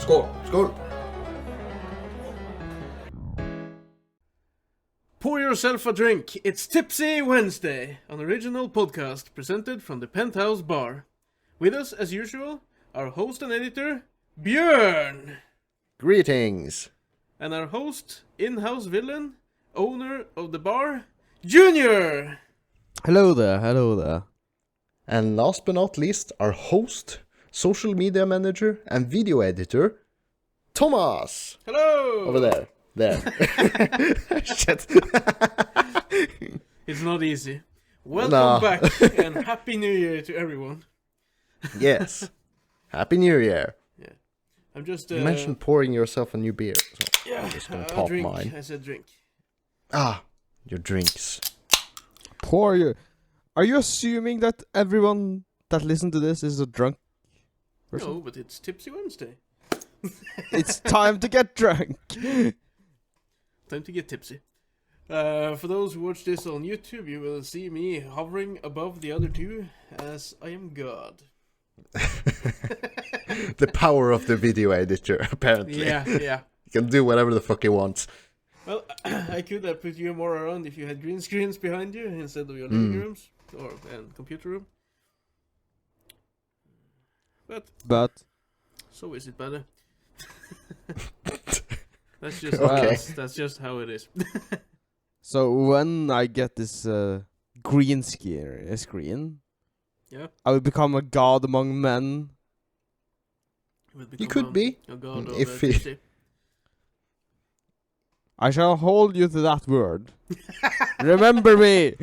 Skål! Skål! Pour yourself a drink. It's Tipsy Wednesday, an original podcast presented from the Penthouse Bar. With us, as usual, our host and editor, Bjørn. Greetings! And our host, in-house villain, owner of the bar, Junior. Hello there. And last but not least, our host, social media manager, and video editor, Thomas! Hello! Over there. There. Shit. It's not easy. Welcome back, and Happy New Year to everyone. Yes. Happy New Year. Yeah. I'm just... You mentioned pouring yourself a new beer. So yeah, I'm just gonna pop drink. mine. I said drink. Your drinks. Pour your... Are you assuming that everyone that listens to this is a drunk person? No, but it's Tipsy Wednesday. It's time to get drunk. Time to get tipsy. For those who watch this on YouTube, you will see me hovering above the other two as I am God. The power of the video editor, apparently. Yeah. You can do whatever the fuck you want. Well, I could have put you more around if you had green screens behind you instead of your living rooms and computer room. But So is it better? That's just Okay. that's just how it is. So when I get this green screen, Yeah. I will become a god among men. You could be. A god of If tipsy. I shall hold you to that word. Remember me.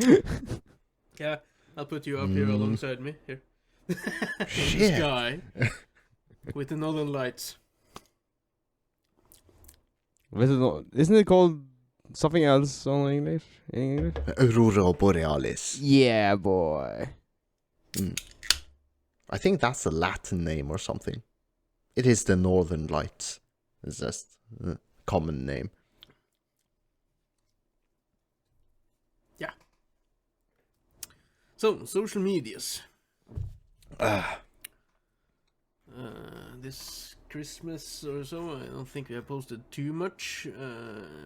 Yeah, I'll put you up here alongside me here. In the Shit. sky with the northern lights. Isn't it called something else on English? In English? Aurora Borealis. Yeah, boy. I think that's a Latin name or something. It is the Northern Lights. It's just a common name. Yeah. So, social medias. This Christmas or so, I don't think we have posted too much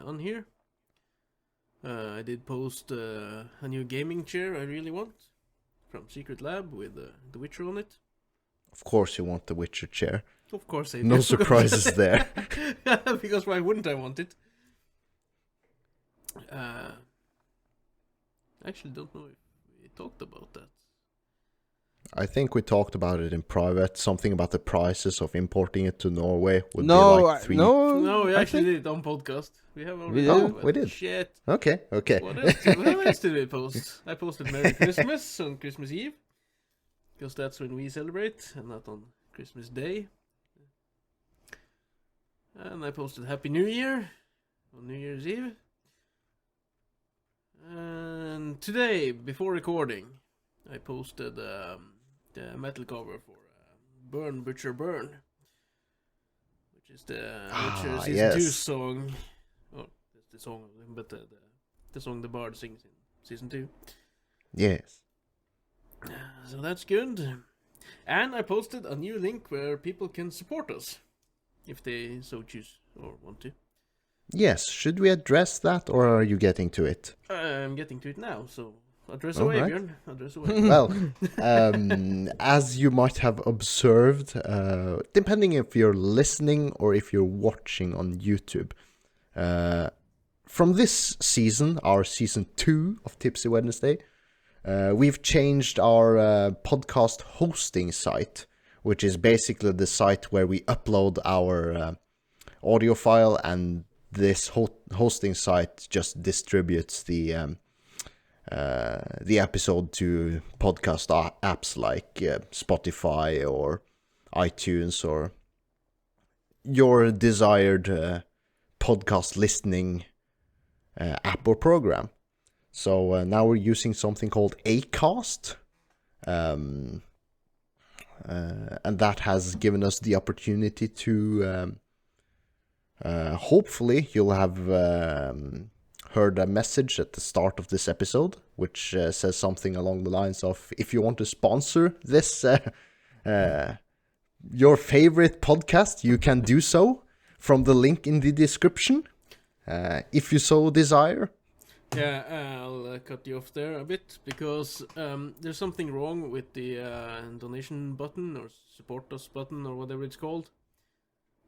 on here. I did post a new gaming chair I really want from Secret Lab with The Witcher on it. Of course you want the Witcher chair. Of course I do. No surprises there. Because why wouldn't I want it? I actually don't know if we talked about that. I think we talked about it in private. Something about the prices of importing it to Norway would No, be like three. No, we I actually think- did it on podcast. We have already We talked did? about We it. did. Shit. Okay. What else did we post? I posted Merry Christmas on Christmas Eve. Because that's when we celebrate, and not on Christmas Day. And I posted Happy New Year on New Year's Eve. And today, before recording, I posted the metal cover for Burn Butcher Burn, which is the Witcher Season 2 yes. song. Oh, that's the song, but the song the Bard sings in Season 2. Yes. So that's good. And I posted a new link where people can support us, if they so choose or want to. Yes. Should we address that, or are you getting to it? I'm getting to it now, so address All away, right. Bjørn. Address away. Well, as you might have observed, depending if you're listening or if you're watching on YouTube, from this season, our season 2 of Tipsy Wednesday, we've changed our podcast hosting site, which is basically the site where we upload our audio file, and this hosting site just distributes the episode to podcast apps like Spotify or iTunes or your desired podcast listening app or program. So now we're using something called Acast, and that has given us the opportunity to hopefully you'll have heard a message at the start of this episode which says something along the lines of, if you want to sponsor this your favorite podcast, you can do so from the link in the description, if you so desire. Yeah, I'll cut you off there a bit because there's something wrong with the donation button or support us button or whatever it's called.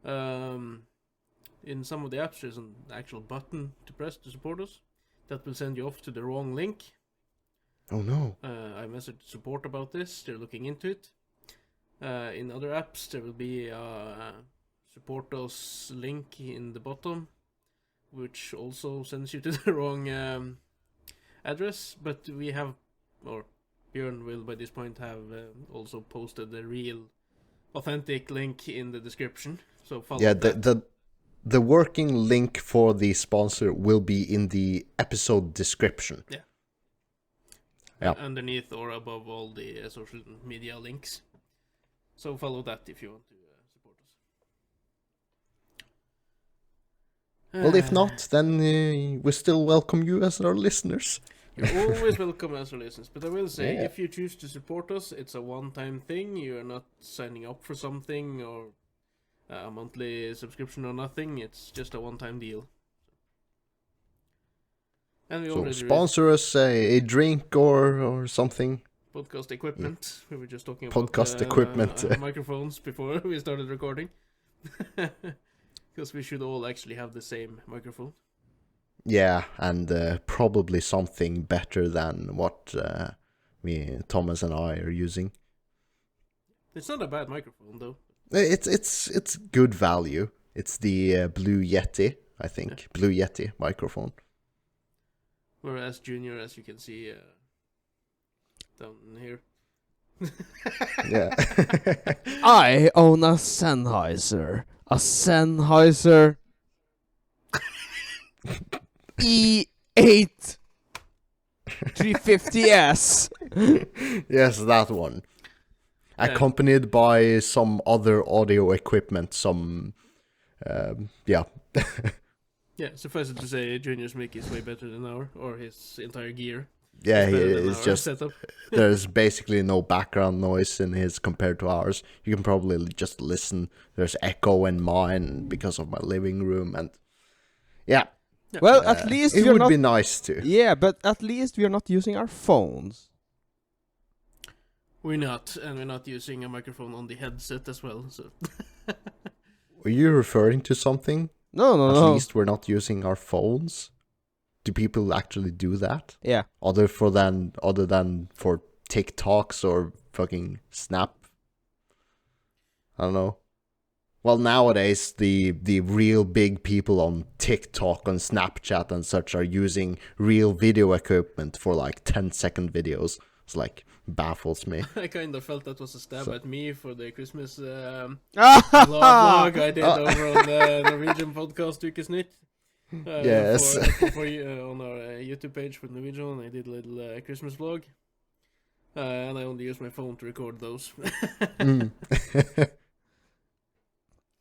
In some of the apps, there's an actual button to press to support us that will send you off to the wrong link. Oh no. I messaged support about this. They're looking into it. In other apps, there will be a support us link in the bottom, which also sends you to the wrong address. But we have, or Bjørn will by this point have also posted the real, authentic link in the description. So follow that. The working link for the sponsor will be in the episode description. Yeah. Underneath or above all the social media links. So follow that if you want to support us. Well, if not, then we still welcome you as our listeners. You're always welcome as our listeners. But I will say, if you choose to support us, it's a one-time thing. You are not signing up for something or a monthly subscription or nothing. It's just a one-time deal. And we So sponsor us a drink or something. Podcast equipment. We were just talking about podcast equipment. Microphones before we started recording. Because we should all actually have the same microphone. Yeah, and probably something better than what Thomas and I are using. It's not a bad microphone though. It's good value. It's the Blue Yeti, I think. Yeah. Blue Yeti microphone. Whereas Junior, as you can see down here. Yeah. I own a Sennheiser. A Sennheiser E8 350S. Yes, that one. Accompanied by some other audio equipment, yeah. Yeah, suffice it to say, Junior's mic is way better than or his entire gear. Yeah, it's just setup. There's basically no background noise in his compared to ours. You can probably just listen. There's echo in mine because of my living room, and yeah. Well, at least it would be nice to. Yeah, but at least we're not using our phones. We're not, and we're not using a microphone on the headset as well. So. Were you referring to something? No. At least we're not using our phones. Do people actually do that? Yeah. Other than for TikToks or fucking Snap? I don't know. Well, nowadays the real big people on TikTok and Snapchat and such are using real video equipment for like 10-second videos. It's like baffles me. I kind of felt that was a stab at me for the Christmas vlog I did over on the Norwegian podcast Ukesnytt. Yes. For on our YouTube page for Norwegian, I did a little Christmas vlog. And I only used my phone to record those.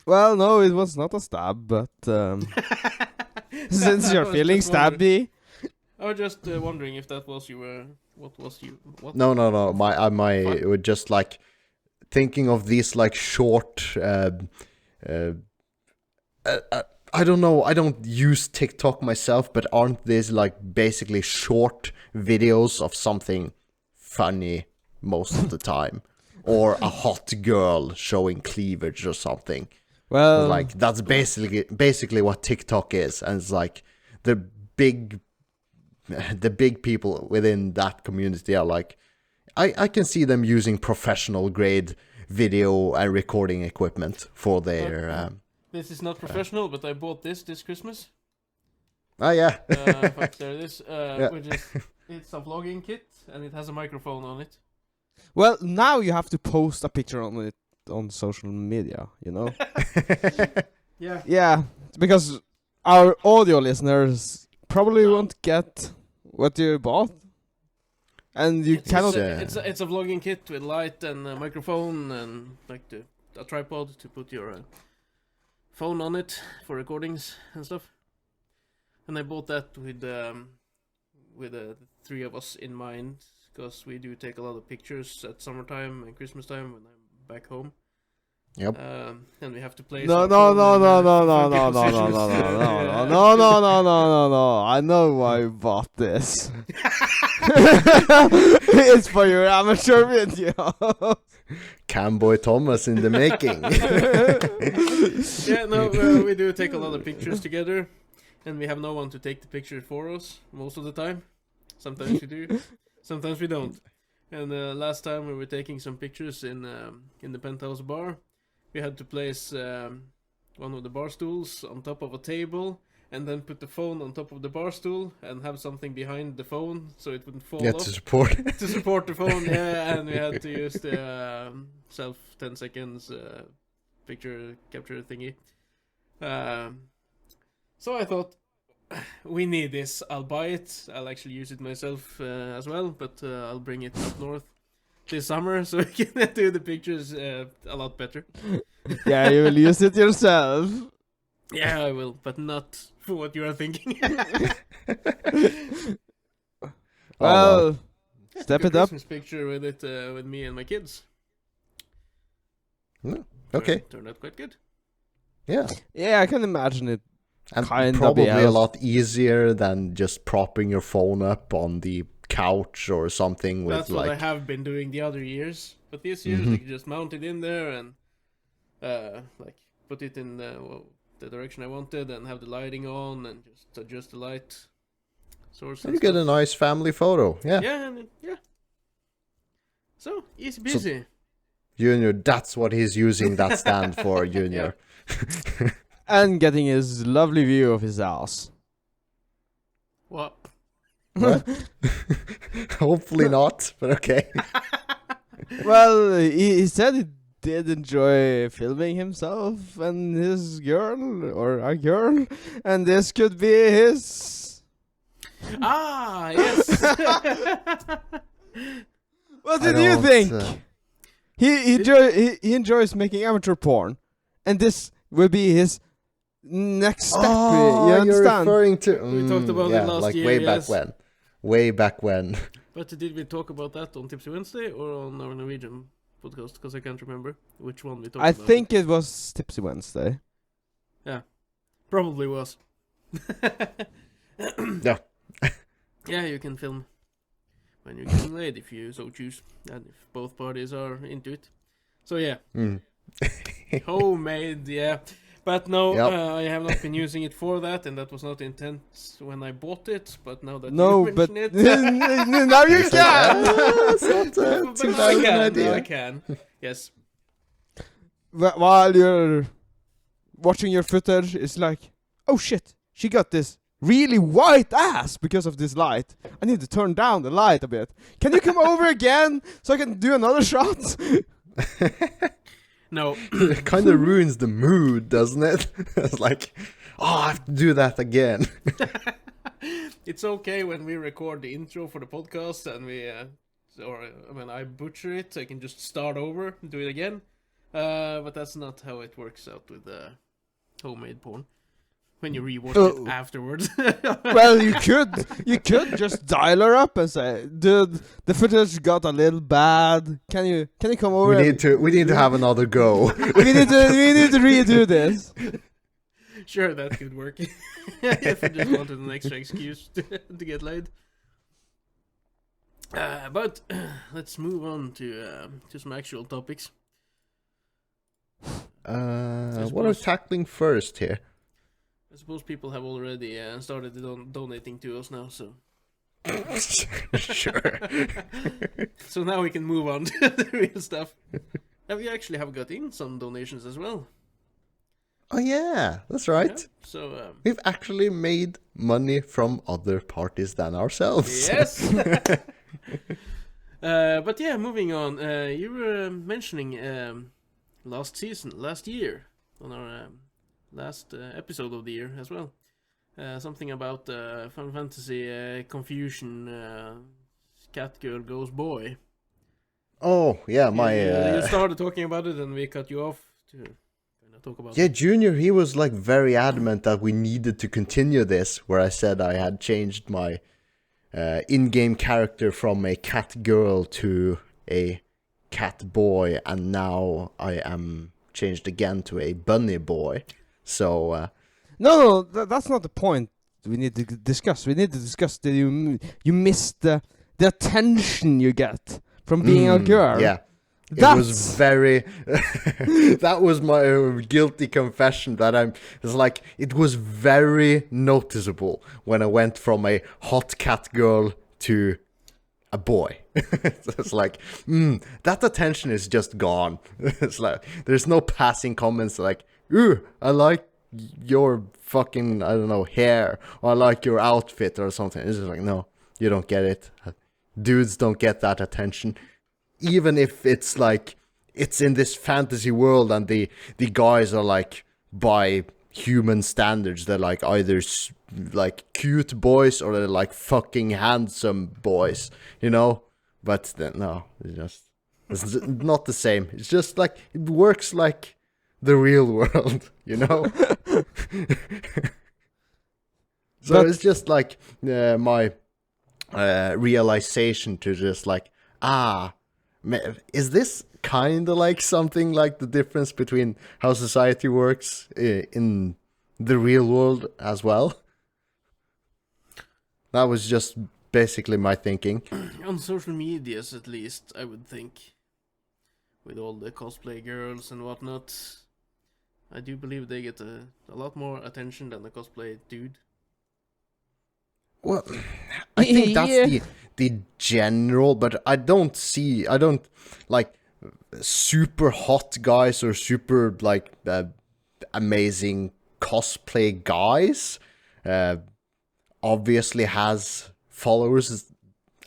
Well, no, it was not a stab, but since you're feeling stabby. I was just wondering if that was what? No. My were just like thinking of these like short. I don't know. I don't use TikTok myself, but aren't these like basically short videos of something funny most of the time, or a hot girl showing cleavage or something? Well, like that's basically what TikTok is, and it's like the big people within that community are like, I can see them using professional grade video and recording equipment for their. This is not professional, but I bought this Christmas. Oh yeah. Fuck, there it is. Which is it's a vlogging kit and it has a microphone on it. Well, now you have to post a picture on it on social media, you know. Yeah. Yeah, because our audio listeners probably won't get what you bought, and you cannot. It's a vlogging kit with light and a microphone and like a tripod to put your phone on it for recordings and stuff. And I bought that with the three of us in mind, because we do take a lot of pictures at summertime and Christmas time when I'm back home. Yep. And we have to play. No. I know why you bought this. It's for your amateur video. Camboy Thomas in the making. Yeah, no, we do take a lot of pictures together, and we have no one to take the picture for us most of the time. Sometimes we do, sometimes we don't. And last time we were taking some pictures in the penthouse bar. We had to place one of the bar stools on top of a table, and then put the phone on top of the bar stool, and have something behind the phone so it wouldn't fall off. To support. To support the phone, yeah, and we had to use the self 10 seconds picture capture thingy. So I thought, we need this. I'll buy it. I'll actually use it myself as well, but I'll bring it up north this summer so we can do the pictures a lot better. Yeah, you will use it yourself. Yeah, I will, but not for what you are thinking. Well, step Took it a up. Christmas picture with it with me and my kids. Okay. Turned out quite good. Yeah. Yeah, I can imagine it. And Kinda probably a BS. lot easier than just propping your phone up on the couch or something with That's what I have been doing the other years, but this year I just mount it in there and like put it in the direction I wanted and have the lighting on and just adjust the light source. you get a nice family photo. Yeah. Yeah. So easy peasy. Junior, that's what he's using that stand for, Junior. And getting his lovely view of his ass. What? What? Hopefully not, but okay. Well, he said he did enjoy filming himself and his girl, or a girl, and this could be his... Ah, yes. What did you think? He enjoys making amateur porn, and this will be his next step. Oh, you you're understand? referring to... We talked about it last like year, way yes. back when. Way back when. But did we talk about that on Tipsy Wednesday or on our Norwegian podcast? Because I can't remember which one we talked I about. think it was Tipsy Wednesday. Yeah. Probably was. Yeah. Yeah, you can film when you're getting laid if you so choose. And if both parties are into it. So yeah. Homemade, yeah. But no, Yep. I have not been using it for that, and that was not the intent when I bought it. But now that No, you but mention it, now you can. It's not but too now bad I an can. idea. Now I can. Yes. While you're watching your footage, it's like, oh shit, she got this really white ass because of this light. I need to turn down the light a bit. Can you come over again so I can do another shot? No. It kind of ruins the mood, doesn't it? It's like, oh, I have to do that again. It's okay when we record the intro for the podcast and when I butcher it, I can just start over and do it again. But that's not how it works out with homemade porn. When you rewatch it afterwards. Well, you could just dial her up and say, dude, the footage got a little bad. Can you come over? We need to have another go. we need to redo this. Sure, that could work. If I just wanted an extra excuse to get laid. But let's move on to some actual topics. What are we tackling first here? I suppose people have already started donating to us now, so... Sure. So now we can move on to the real stuff. We actually have got in some donations as well. Oh yeah, that's right. Yeah, so... We've actually made money from other parties than ourselves. Yes! But yeah, moving on. You were mentioning last year, on our... last episode of the year as well. Something about Final Fantasy Confusion Cat Girl Goes Boy. Oh, yeah, You started talking about it and we cut you off to kind of talk about Yeah, it. Junior, he was like very adamant that we needed to continue this, where I said I had changed my in-game character from a cat girl to a cat boy, and now I am changed again to a bunny boy. So No, that's not the point we need to discuss. We need to discuss that you miss the attention you get from being a girl. Yeah. It was very. That was my guilty confession. It was very noticeable when I went from a hot cat girl to a boy. It's like, that attention is just gone. It's like there's no passing comments like, "Ooh, I like your fucking, I don't know, hair, or I like your outfit," or something. It's just like, no, you don't get it. Dudes don't get that attention. Even if it's like, it's in this fantasy world and the guys are like, by human standards, they're like either like cute boys or they're like fucking handsome boys, you know? But then, no, it's not the same. It's just like, it works like the real world, you know? So it's just like my realization to just like, is this kind of like something like the difference between how society works in the real world as well? That was just basically my thinking. On social medias, at least, I would think. With all the cosplay girls and whatnot. I do believe they get a lot more attention than the cosplay dude. Well, I think that's the general, but I don't like super hot guys or super like amazing cosplay guys. Obviously has followers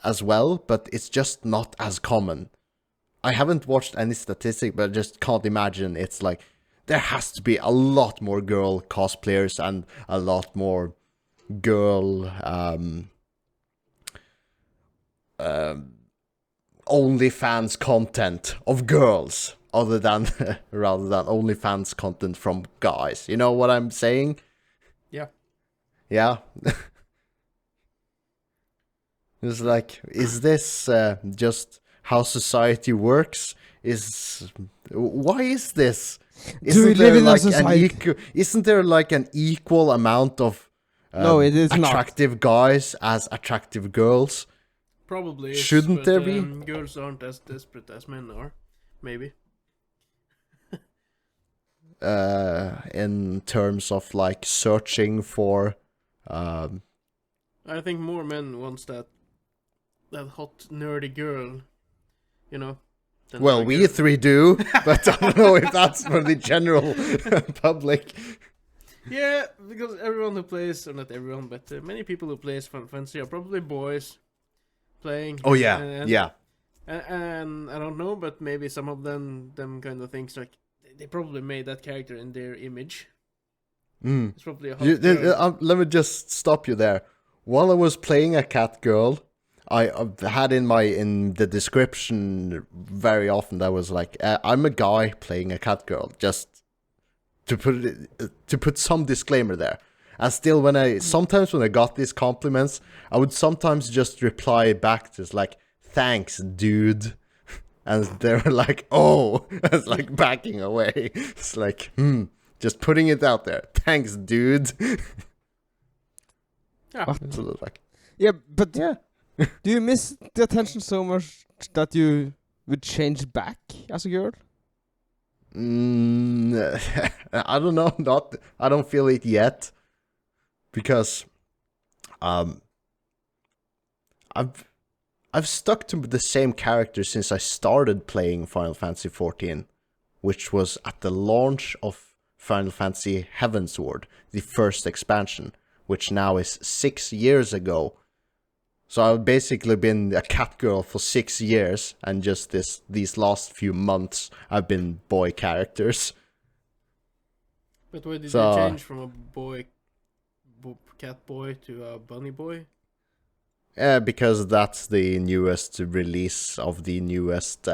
as well, but it's just not as common. I haven't watched any statistic, but I just can't imagine. It's like there has to be a lot more girl cosplayers and a lot more girl OnlyFans content of girls rather than OnlyFans content from guys. You know what I'm saying? Yeah. It's like, is this just how society works? Why is this? Do we live in a society? Isn't there like an equal amount of no, it is attractive guys as attractive girls? Probably. Shouldn't there be? Girls aren't as desperate as men are. Maybe. In terms of like searching for I think more men wants that hot nerdy girl, you know. Well, we three do, but I don't know if that's for the general public. Yeah, because everyone who plays, or not everyone, but many people who plays Final Fantasy are probably boys playing. Oh yeah, yeah. And I don't know, but maybe some of them kind of things like they probably made that character in their image. It's probably a hot girl. Let me just stop you there. While I was playing a cat girl, I had in the description very often that was like, I'm a guy playing a cat girl, just to put some disclaimer there. And still, sometimes when I got these compliments, I would sometimes just reply back to like, thanks, dude. And they were like, oh, it's like backing away. It's like, just putting it out there. Thanks, dude. Yeah. Yeah, but do you miss the attention so much that you would change back as a girl? I don't know. I don't feel it yet, because I've stuck to the same character since I started playing Final Fantasy XIV, which was at the launch of Final Fantasy Heavensward, the first expansion, which now is 6 years ago. So I've basically been a cat girl for 6 years, and just these last few months I've been boy characters. But why did you change from a cat boy to a bunny boy? Because that's the newest release of the newest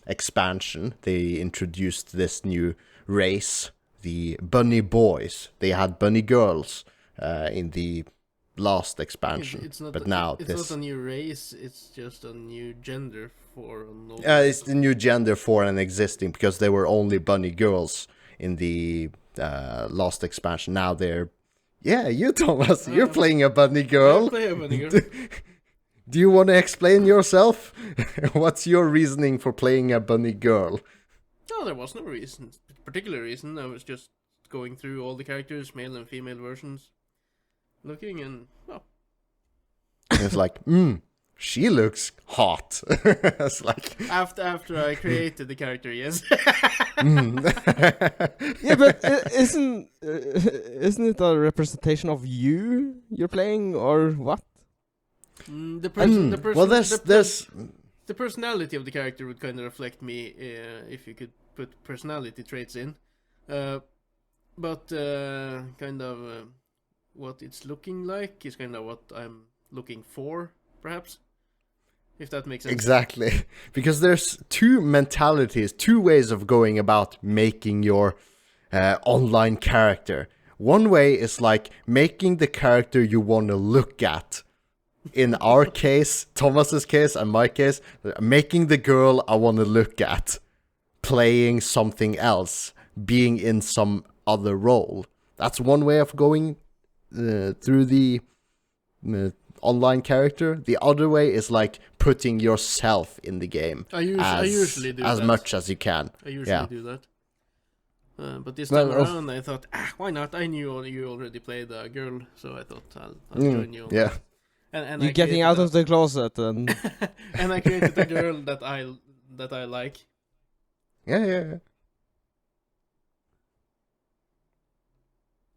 expansion. They introduced this new race, the bunny boys. They had bunny girls in the last expansion, It's not but now it's not a new race. It's just a new gender for on all It's the new gender for and existing, because they were only bunny girls in the last expansion. Now they're... Yeah, you, Thomas, you're playing a bunny girl. I play a bunny girl. Do you want to explain yourself? What's your reasoning for playing a bunny girl? No, there was no particular reason. I was just going through all the characters, male and female versions, looking, and well, It's like, she looks hot. It's like... after I created the character, yes. Yeah, but isn't it a representation of you're playing, or what? The person, well, there's the personality of the character would kind of reflect me if you could put personality traits in, but kind of what it's looking like is kind of what I'm looking for, perhaps, if that makes sense. Exactly, because there's two mentalities, two ways of going about making your online character. One way is like making the character you want to look at. In our case, Thomas's case and my case, making the girl I want to look at, playing something else, being in some other role. That's one way of going through the online character. The other way is like putting yourself in the game. I usually do as that. much as you can. I usually do that. But this time around, I thought, why not? I knew you already played a girl, so I thought I'll join you. Yeah. And You're getting out of the closet, and and I created a girl that I like. Yeah.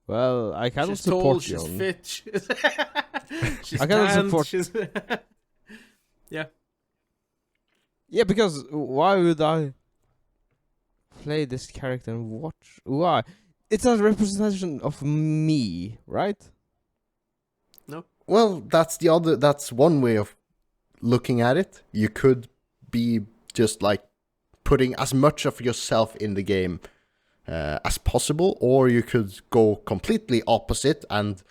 well, I cannot She's support tall, you. she's fit, she's I cannot tanned, support- she's yeah. Yeah, because why would I play this character and watch? Why? It's a representation of me, right? No. Well, that's one way of looking at it. You could be just like putting as much of yourself in the game as possible, or you could go completely opposite and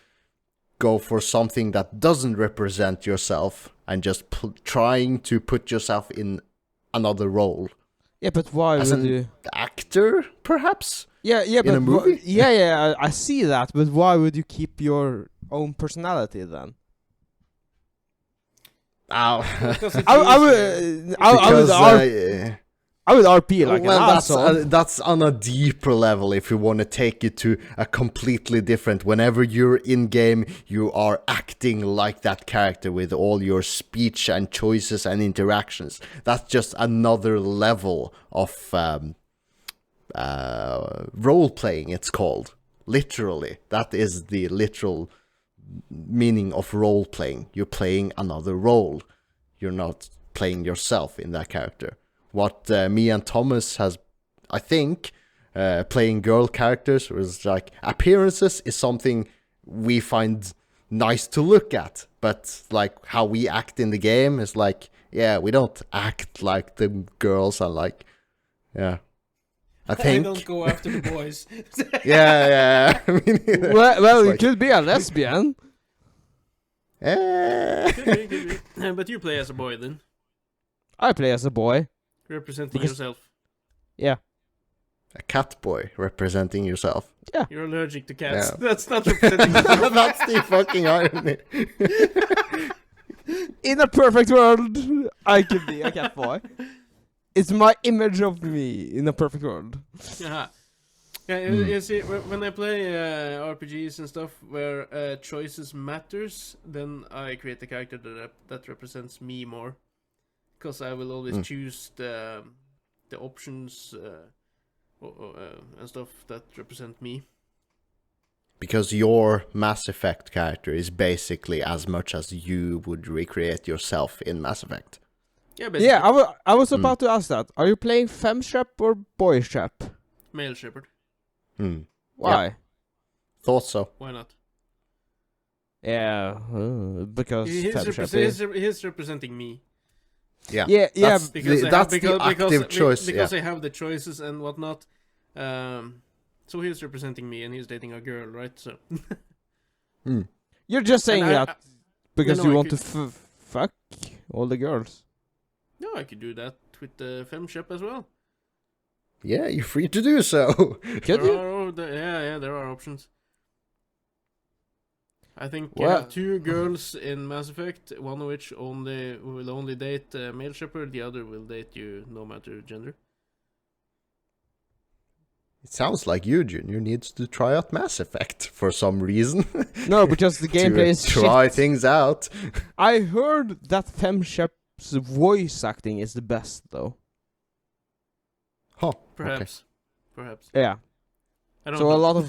go for something that doesn't represent yourself and just trying to put yourself in another role. Yeah, but why As would an you? actor, perhaps? Yeah, in but a movie? I see that, but why would you keep your own personality then? Because it's I easier. would RP like well, an asshole. that's on a deeper level. If you want to take it to a completely different, whenever you're in game, you are acting like that character with all your speech and choices and interactions. That's just another level of role playing. It's called, literally. That is the literal meaning of role playing. You're playing another role. You're not playing yourself in that character. What me and Thomas has, I think, playing girl characters was like, appearances is something we find nice to look at, but like how we act in the game is like, yeah, we don't act like the girls are like, yeah. I think. I don't go after the boys. Yeah. I mean, Well, like- it could be a lesbian. Could be. But you play as a boy then, I play as a boy. representing Because- yourself. Yeah. A cat boy representing yourself. You're allergic to cats. Yeah. That's not representing yourself. That's the fucking irony. In a perfect world, I could be a cat boy. It's my image of me in a perfect world. Yeah, you see, when I play RPGs and stuff where choices matters, then I create a character that represents me more, because I will always choose the options and stuff that represent me. Because your Mass Effect character is basically as much as you would recreate yourself in Mass Effect. Yeah, basically. Yeah, I was about to ask that. Are you playing femshep or boyshep? Male shepherd. Why? Thought so. Why not? Yeah, because femshep is... He's representing me. Yeah. Yeah, That's, Because that's the active choice. Because Yeah. I have the choices and whatnot. So he's representing me, and he's dating a girl, right? So. You're just saying And that because no, you I want to could- fuck all the girls. No, I could do that with the femship as well. Yeah, you're free to do so. Can you? There are options. I think you Well- have 2 girls in Mass Effect, one of which will only date male shepherd, the other will date you no matter gender. It sounds like you, Junior, needs to try out Mass Effect for some reason. No, because the gameplay is try shit. things out. I heard that femship's voice acting is the best, though. Huh. Perhaps. Yeah. I don't So know. a lot of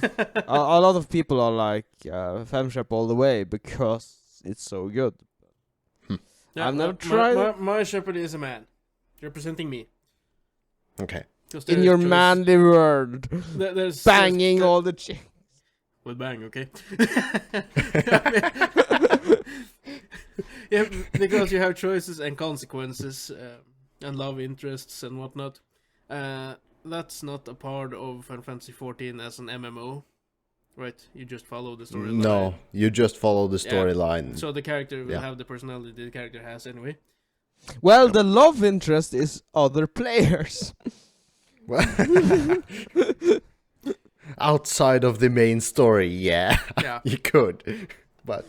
a lot of people are like femship all the way because it's so good. Yeah, I've never my- tried My shepherd is a man, representing me. Okay. 'Cause in there's your choice- manly world, there's banging all the chicks. With bang, okay. Yeah, because you have choices and consequences, and love interests and whatnot. That's not a part of Final Fantasy XIV as an MMO, right? You just follow the storyline. No, you just follow the Yeah. storyline. So the character will Yeah. have the personality the character has anyway. Well, the love interest is other players. Outside of the main story, yeah, Yeah. you could. But,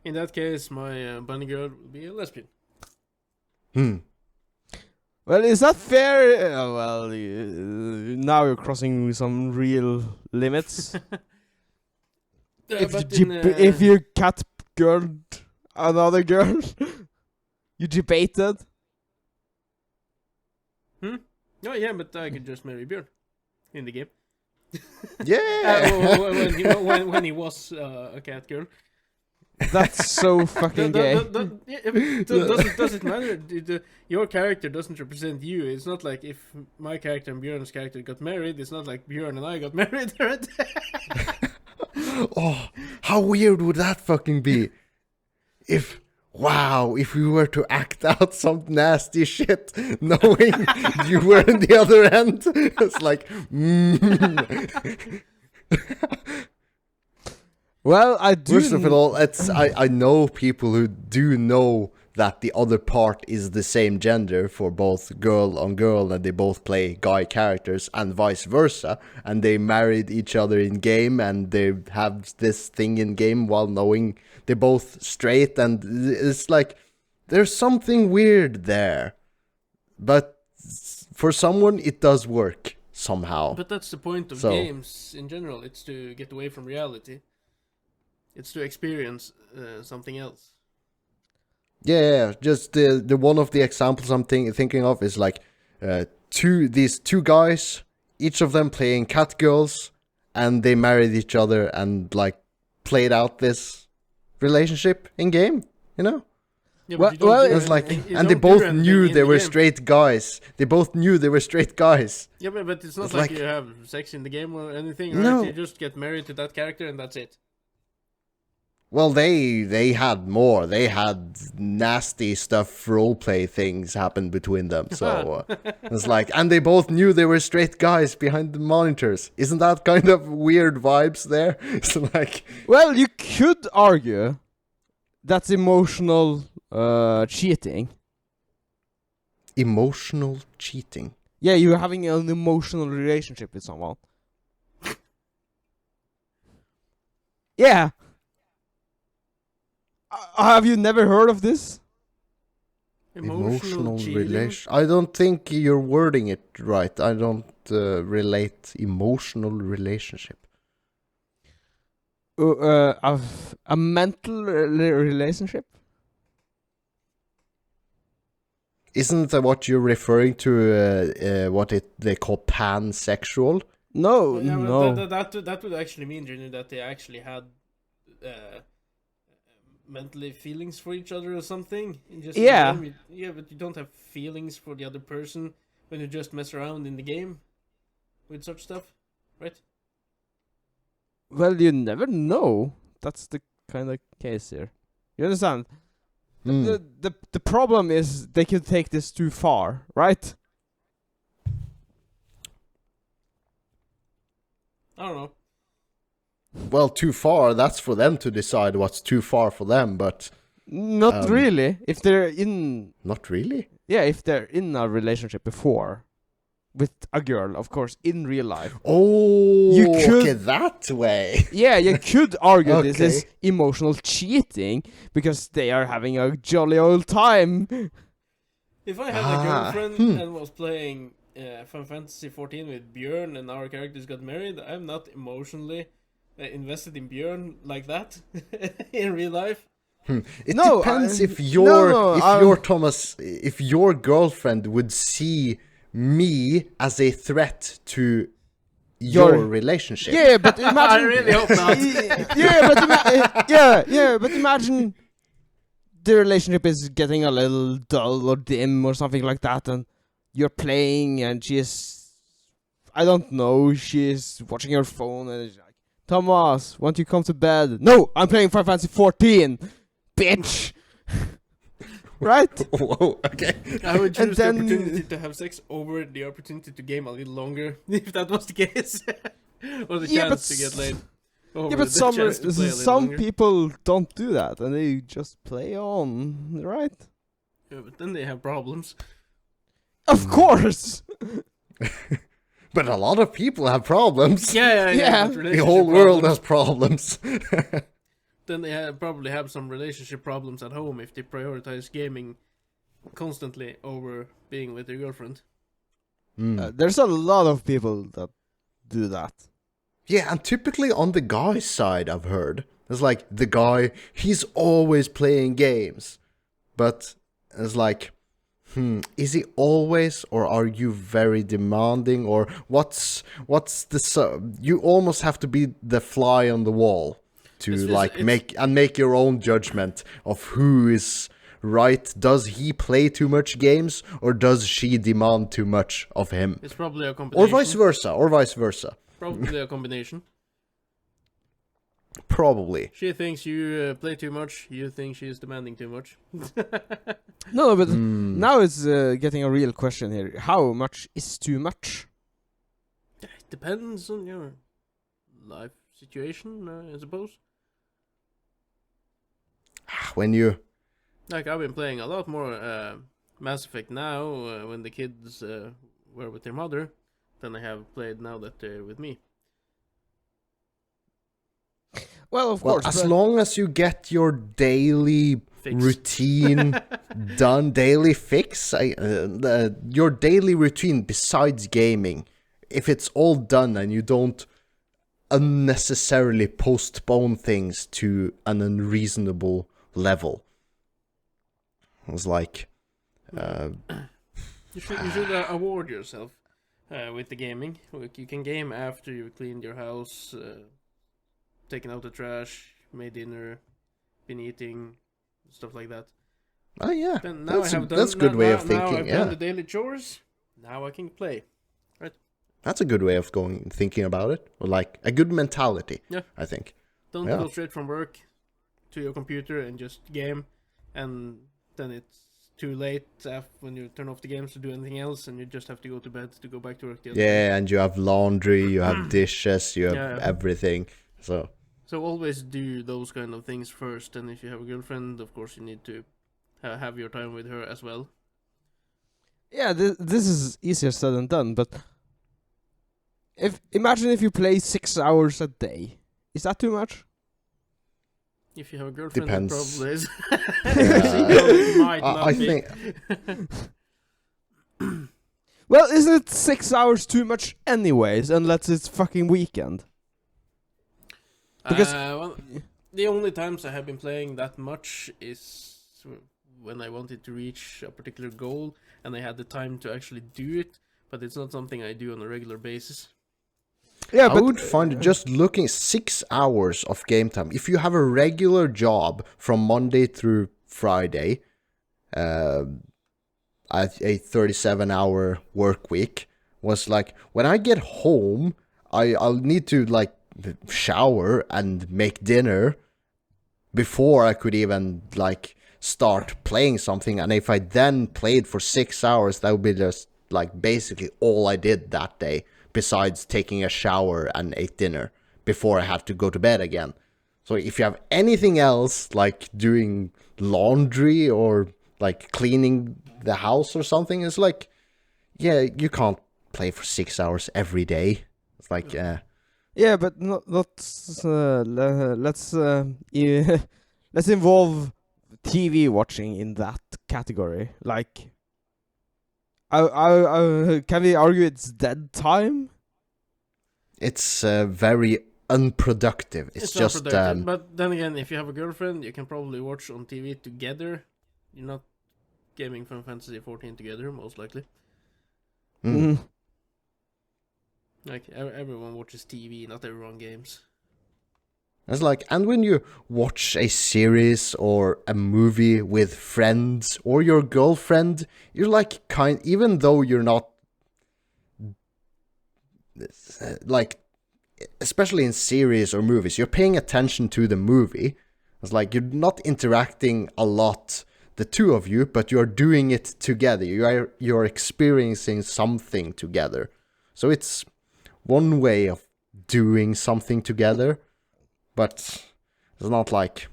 In that case, my bunny girl will be a lesbian. Well, is that fair? Now you're crossing some real limits. But If you cat girl another girl, you debated. Oh yeah, but I could just marry Bjørn in the game. yeah! When he was a cat girl. That's so fucking gay. Does it matter? Your character doesn't represent you. It's not like if my character and Bjørn's character got married, it's not like Bjørn and I got married. Right? Oh, how weird would that fucking be? If we were to act out some nasty shit, knowing you were in the other end, it's like, Well, I do. First of all, I know people who do know that the other part is the same gender for both girl on girl, and they both play guy characters, and vice versa, and they married each other in game, and they have this thing in game while knowing they're both straight, and it's like there's something weird there, but for someone it does work somehow. But that's the point of So- games in general. It's to get away from reality. It's to experience something else. Yeah, just the one of the examples I'm thinking of is like these two guys, each of them playing cat girls, and they married each other and like played out this relationship in game, you know? Yeah, Well- but you don't well, do It's it- like, you and they don't do both anything knew in they the were game. straight guys. They both knew they were straight guys. Yeah, but it's not It's like, like- you have sex in the game or anything, right? No. You just get married to that character and that's it. Well, they had more. They had nasty stuff, roleplay things happen between them. So it's like, and they both knew they were straight guys behind the monitors. Isn't that kind of weird vibes there? It's like, Well, you could argue that's emotional cheating. emotional cheating. Yeah, you're having an emotional relationship with someone. Yeah. Have you never heard of this? Emotional cheating. relation. I don't think you're wording it right. I don't relate emotional relationship. A mental relationship? Isn't that what you're referring to? What they call pansexual? No, Yeah, but no. that would actually mean, Junior, that they actually had mentally feelings for each other or something. Just in the Yeah. game. Yeah, but you don't have feelings for the other person when you just mess around in the game with such stuff, right? Well, you never know. That's the kind of case here. You understand? Hmm. The problem is they could take this too far, right? I don't know. Well, too far. That's for them to decide what's too far for them. But Not really. If they're in... Not really? Yeah, if they're in a relationship before. With a girl, of course, in real life. Oh, You could- okay, that way. Yeah, you could argue this Okay. is emotional cheating because they are having a jolly old time. If I had a girlfriend and was playing Final Fantasy 14 with Bjørn and our characters got married, I'm not emotionally invested in Bjørn like that in real life. It No, depends if if your girlfriend would see me as a threat to your relationship. Yeah, but imagine... I really hope not. But imagine the relationship is getting a little dull or dim or something like that, and you're playing and I don't know, she's watching her phone and it's like, Thomas, won't you come to bed? No, I'm playing Final Fantasy 14, bitch! Right? Whoa, okay. I would choose the then- opportunity to have sex over the opportunity to game a little longer, if that was the case. Or the Yeah, chance but to get laid. Yeah, over but the chance to play a little some longer. people don't do that, and they just play on, right? Yeah, but then they have problems. Of course! But a lot of people have problems. Yeah. Yeah. but The relationship whole world problems. has problems. Then they probably have some relationship problems at home if they prioritize gaming constantly over being with their girlfriend. There's a lot of people that do that. Yeah, and typically on the guy's side, I've heard. It's like, the guy, he's always playing games. But it's like, is he always, or are you very demanding, or what's the... You almost have to be the fly on the wall to make your own judgment of who is right. Does he play too much games, or does she demand too much of him? It's probably a combination. Or vice versa. Probably a combination. Probably. She thinks you play too much, you think she's demanding too much. No, but now it's getting a real question here. How much is too much? It depends on your life situation, I suppose. When you... Like, I've been playing a lot more Mass Effect now when the kids were with their mother than I have played now that they're with me. Well, of Well, course. as but- long as you get your daily Fix. routine done, daily fix, your daily routine besides gaming, if it's all done and you don't unnecessarily postpone things to an unreasonable level. It's like... You should award yourself with the gaming. Like, you can game after you've cleaned your house, taken out the trash, made dinner, been eating, stuff like that. Oh yeah, Then now that's I a have done, that's a good way of now thinking. I've Yeah, done the daily chores. Now I can play. that's a good way of thinking about it. Or like a good mentality. Yeah. I think. Don't Yeah. go straight from work to your computer and just game, and then it's too late when you turn off the games to do anything else, and you just have to go to bed to go back to work. The other day. Yeah, and you have laundry, you have dishes, you have Yeah. everything. So always do those kind of things first, and if you have a girlfriend, of course you need to have your time with her as well. Yeah, this is easier said than done, but imagine if you play 6 hours a day. Is that too much? If you have a girlfriend, Depends. it probably is. Yeah. It might not I be. think Well, isn't 6 hours too much anyways, unless it's fucking weekend? Because- Well, the only times I have been playing that much is when I wanted to reach a particular goal and I had the time to actually do it, but it's not something I do on a regular basis. Yeah, I but would find just looking 6 hours of game time. If you have a regular job from Monday through Friday, at a 37-hour work week, was like, when I get home, I'll need to like shower and make dinner before I could even like start playing something. And if I then played for 6 hours, that would be just like basically all I did that day, besides taking a shower and ate dinner before I had to go to bed again. So if you have anything else, like doing laundry or like cleaning the house or something, it's like, yeah, you can't play for 6 hours every day. It's like, Yeah, but let's let's involve TV watching in that category. Like, can we argue it's dead time? it's very unproductive. It's just unproductive, but then again, if you have a girlfriend, you can probably watch on TV together. You're not gaming Final Fantasy 14 together, most likely. Mm. Like, everyone watches TV, not everyone games. It's like, and when you watch a series or a movie with friends or your girlfriend, you're like even though you're not like, especially in series or movies, you're paying attention to the movie. It's like you're not interacting a lot, the two of you, but you're doing it together. You're experiencing something together. So it's one way of doing something together, but it's not like,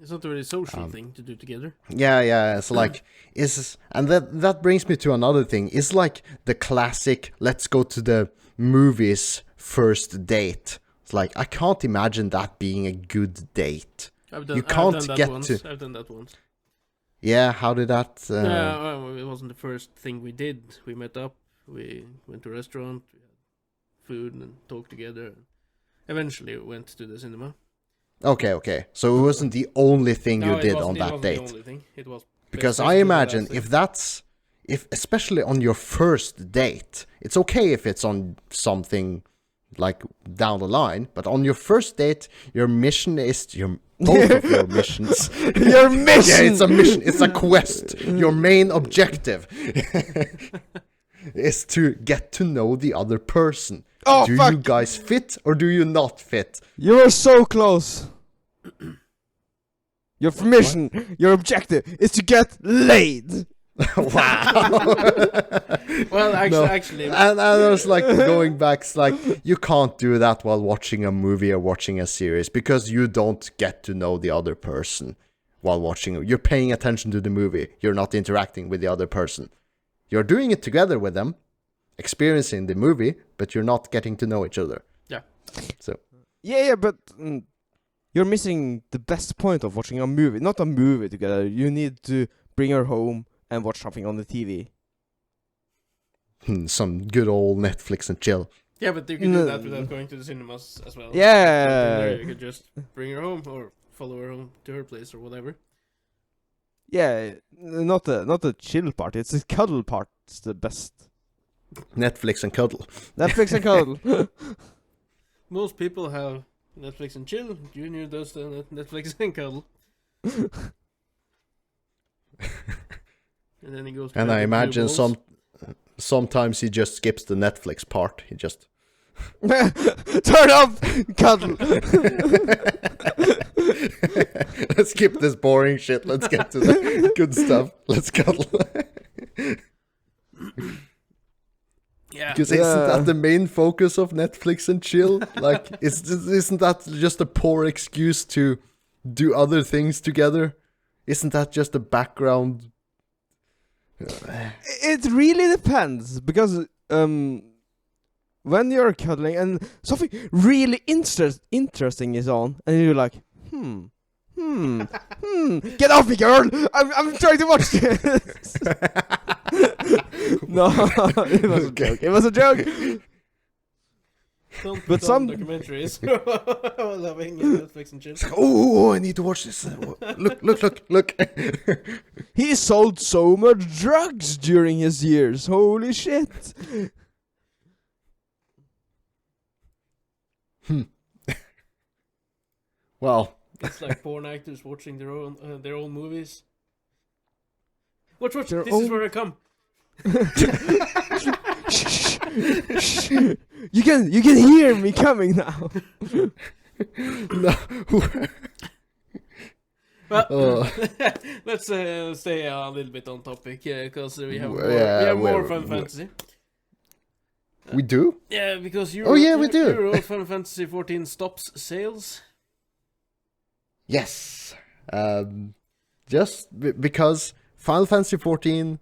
It's not a really social thing to do together. yeah, it's like, and that brings me to another thing. It's like the classic, let's go to the movies first date. It's like, I can't imagine that being a good date. I've done that once. Yeah, how did that... Well, it wasn't the first thing we did. We met up, we went to a restaurant, we had food and talked together. Eventually we went to the cinema. Okay. So it wasn't the only thing you did on that date. It wasn't the only thing. It was because I imagine if especially on your first date, it's okay if it's on something like down the line, but on your first date, your mission is both of your missions. Your mission. Yeah, it's a mission. It's a quest. Your main objective is to get to know the other person. Oh, do fuck. you guys fit or do you not fit? You are so close. Your mission, your objective is to get laid. Wow. Well, actually, and I was like going back, it's like, you can't do that while watching a movie or watching a series because you don't get to know the other person while watching it. You're paying attention to the movie. You're not interacting with the other person. You're doing it together with them, experiencing the movie, but you're not getting to know each other. Yeah. So. Yeah, but you're missing the best point of watching a movie. Not a movie together. You need to bring her home and watch something on the TV. Some good old Netflix and chill. Yeah, but you can do that without going to the cinemas as well. Yeah. You could just bring her home or follow her home to her place or whatever. Yeah, not the chill part. It's the cuddle part. It's the best. Netflix and cuddle. Netflix and cuddle. Most people have Netflix and chill. Junior does the Netflix and cuddle. And then he goes. And I imagine sometimes he just skips the Netflix part. He just Turn up, cuddle. let's skip this boring shit. Let's get to the good stuff. Let's cuddle. Yeah. Because isn't that the main focus of Netflix and chill? Like, isn't that just a poor excuse to do other things together? Isn't that just a background? It really depends, because when you're cuddling and something really interesting is on, and you're like, get off me, girl! I'm trying to watch this. No, it was a joke. It was a joke. But some documentaries loving Netflix and chill. Oh, I need to watch this. Look. He sold so much drugs during his years. Holy shit. Well, it's like porn actors watching their own movies. Watch. Their This is where I come. Shh. You can hear me coming now. no. Well, let's stay a little bit on topic, because we have more Final Fantasy. We do? Yeah, because we do. Euro Final Fantasy 14 stops sales. Yes. Just because Final Fantasy XIV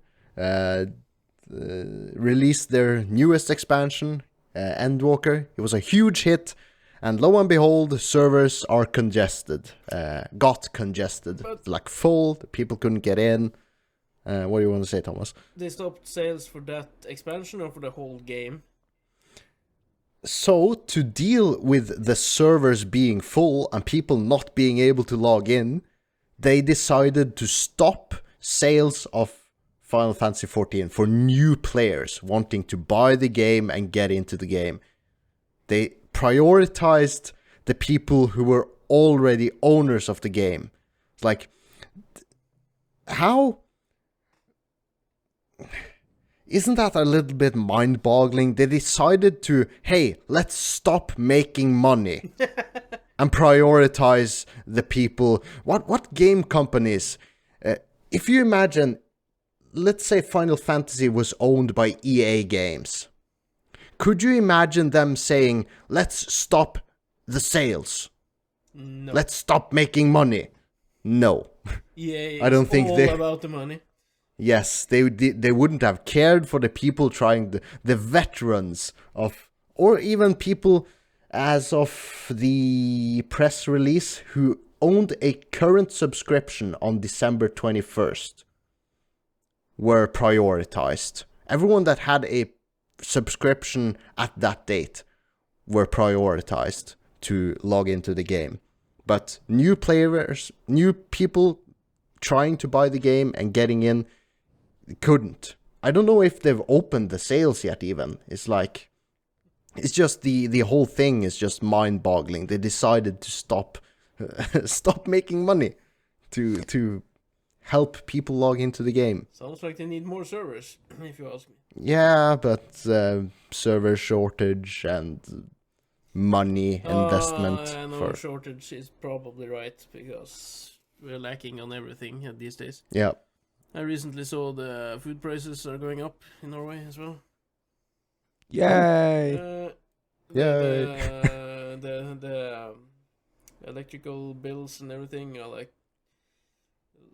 released their newest expansion, Endwalker. It was a huge hit, and lo and behold, servers are congested. Got congested. But- like full, people couldn't get in. What do you want to say, Thomas? They stopped sales for that expansion or for the whole game? So, to deal with the servers being full and people not being able to log in, they decided to stop sales of Final Fantasy XIV for new players wanting to buy the game and get into the game. They prioritized the people who were already owners of the game. Like, how... Isn't that a little bit mind-boggling? They decided to, hey, let's stop making money and prioritize the people. What game companies? If you imagine, let's say Final Fantasy was owned by EA Games. Could you imagine them saying, let's stop the sales? No. Let's stop making money? No. EA I don't is think all they- about the money. Yes, they wouldn't have cared for the people trying, the veterans of, or even people as of the press release who owned a current subscription on December 21st were prioritized. Everyone that had a subscription at that date were prioritized to log into the game. But new players, new people trying to buy the game and getting in couldn't. I don't know if they've opened the sales yet even. It's like, it's just the whole thing is just mind-boggling. They decided to stop making money to help people log into the game. Sounds like they need more servers, if you ask me. Yeah, but server shortage and money investment No, for shortage is probably right, because we're lacking on everything these days. yeah. I recently saw the food prices are going up in Norway as well. Yay! The electrical bills and everything are like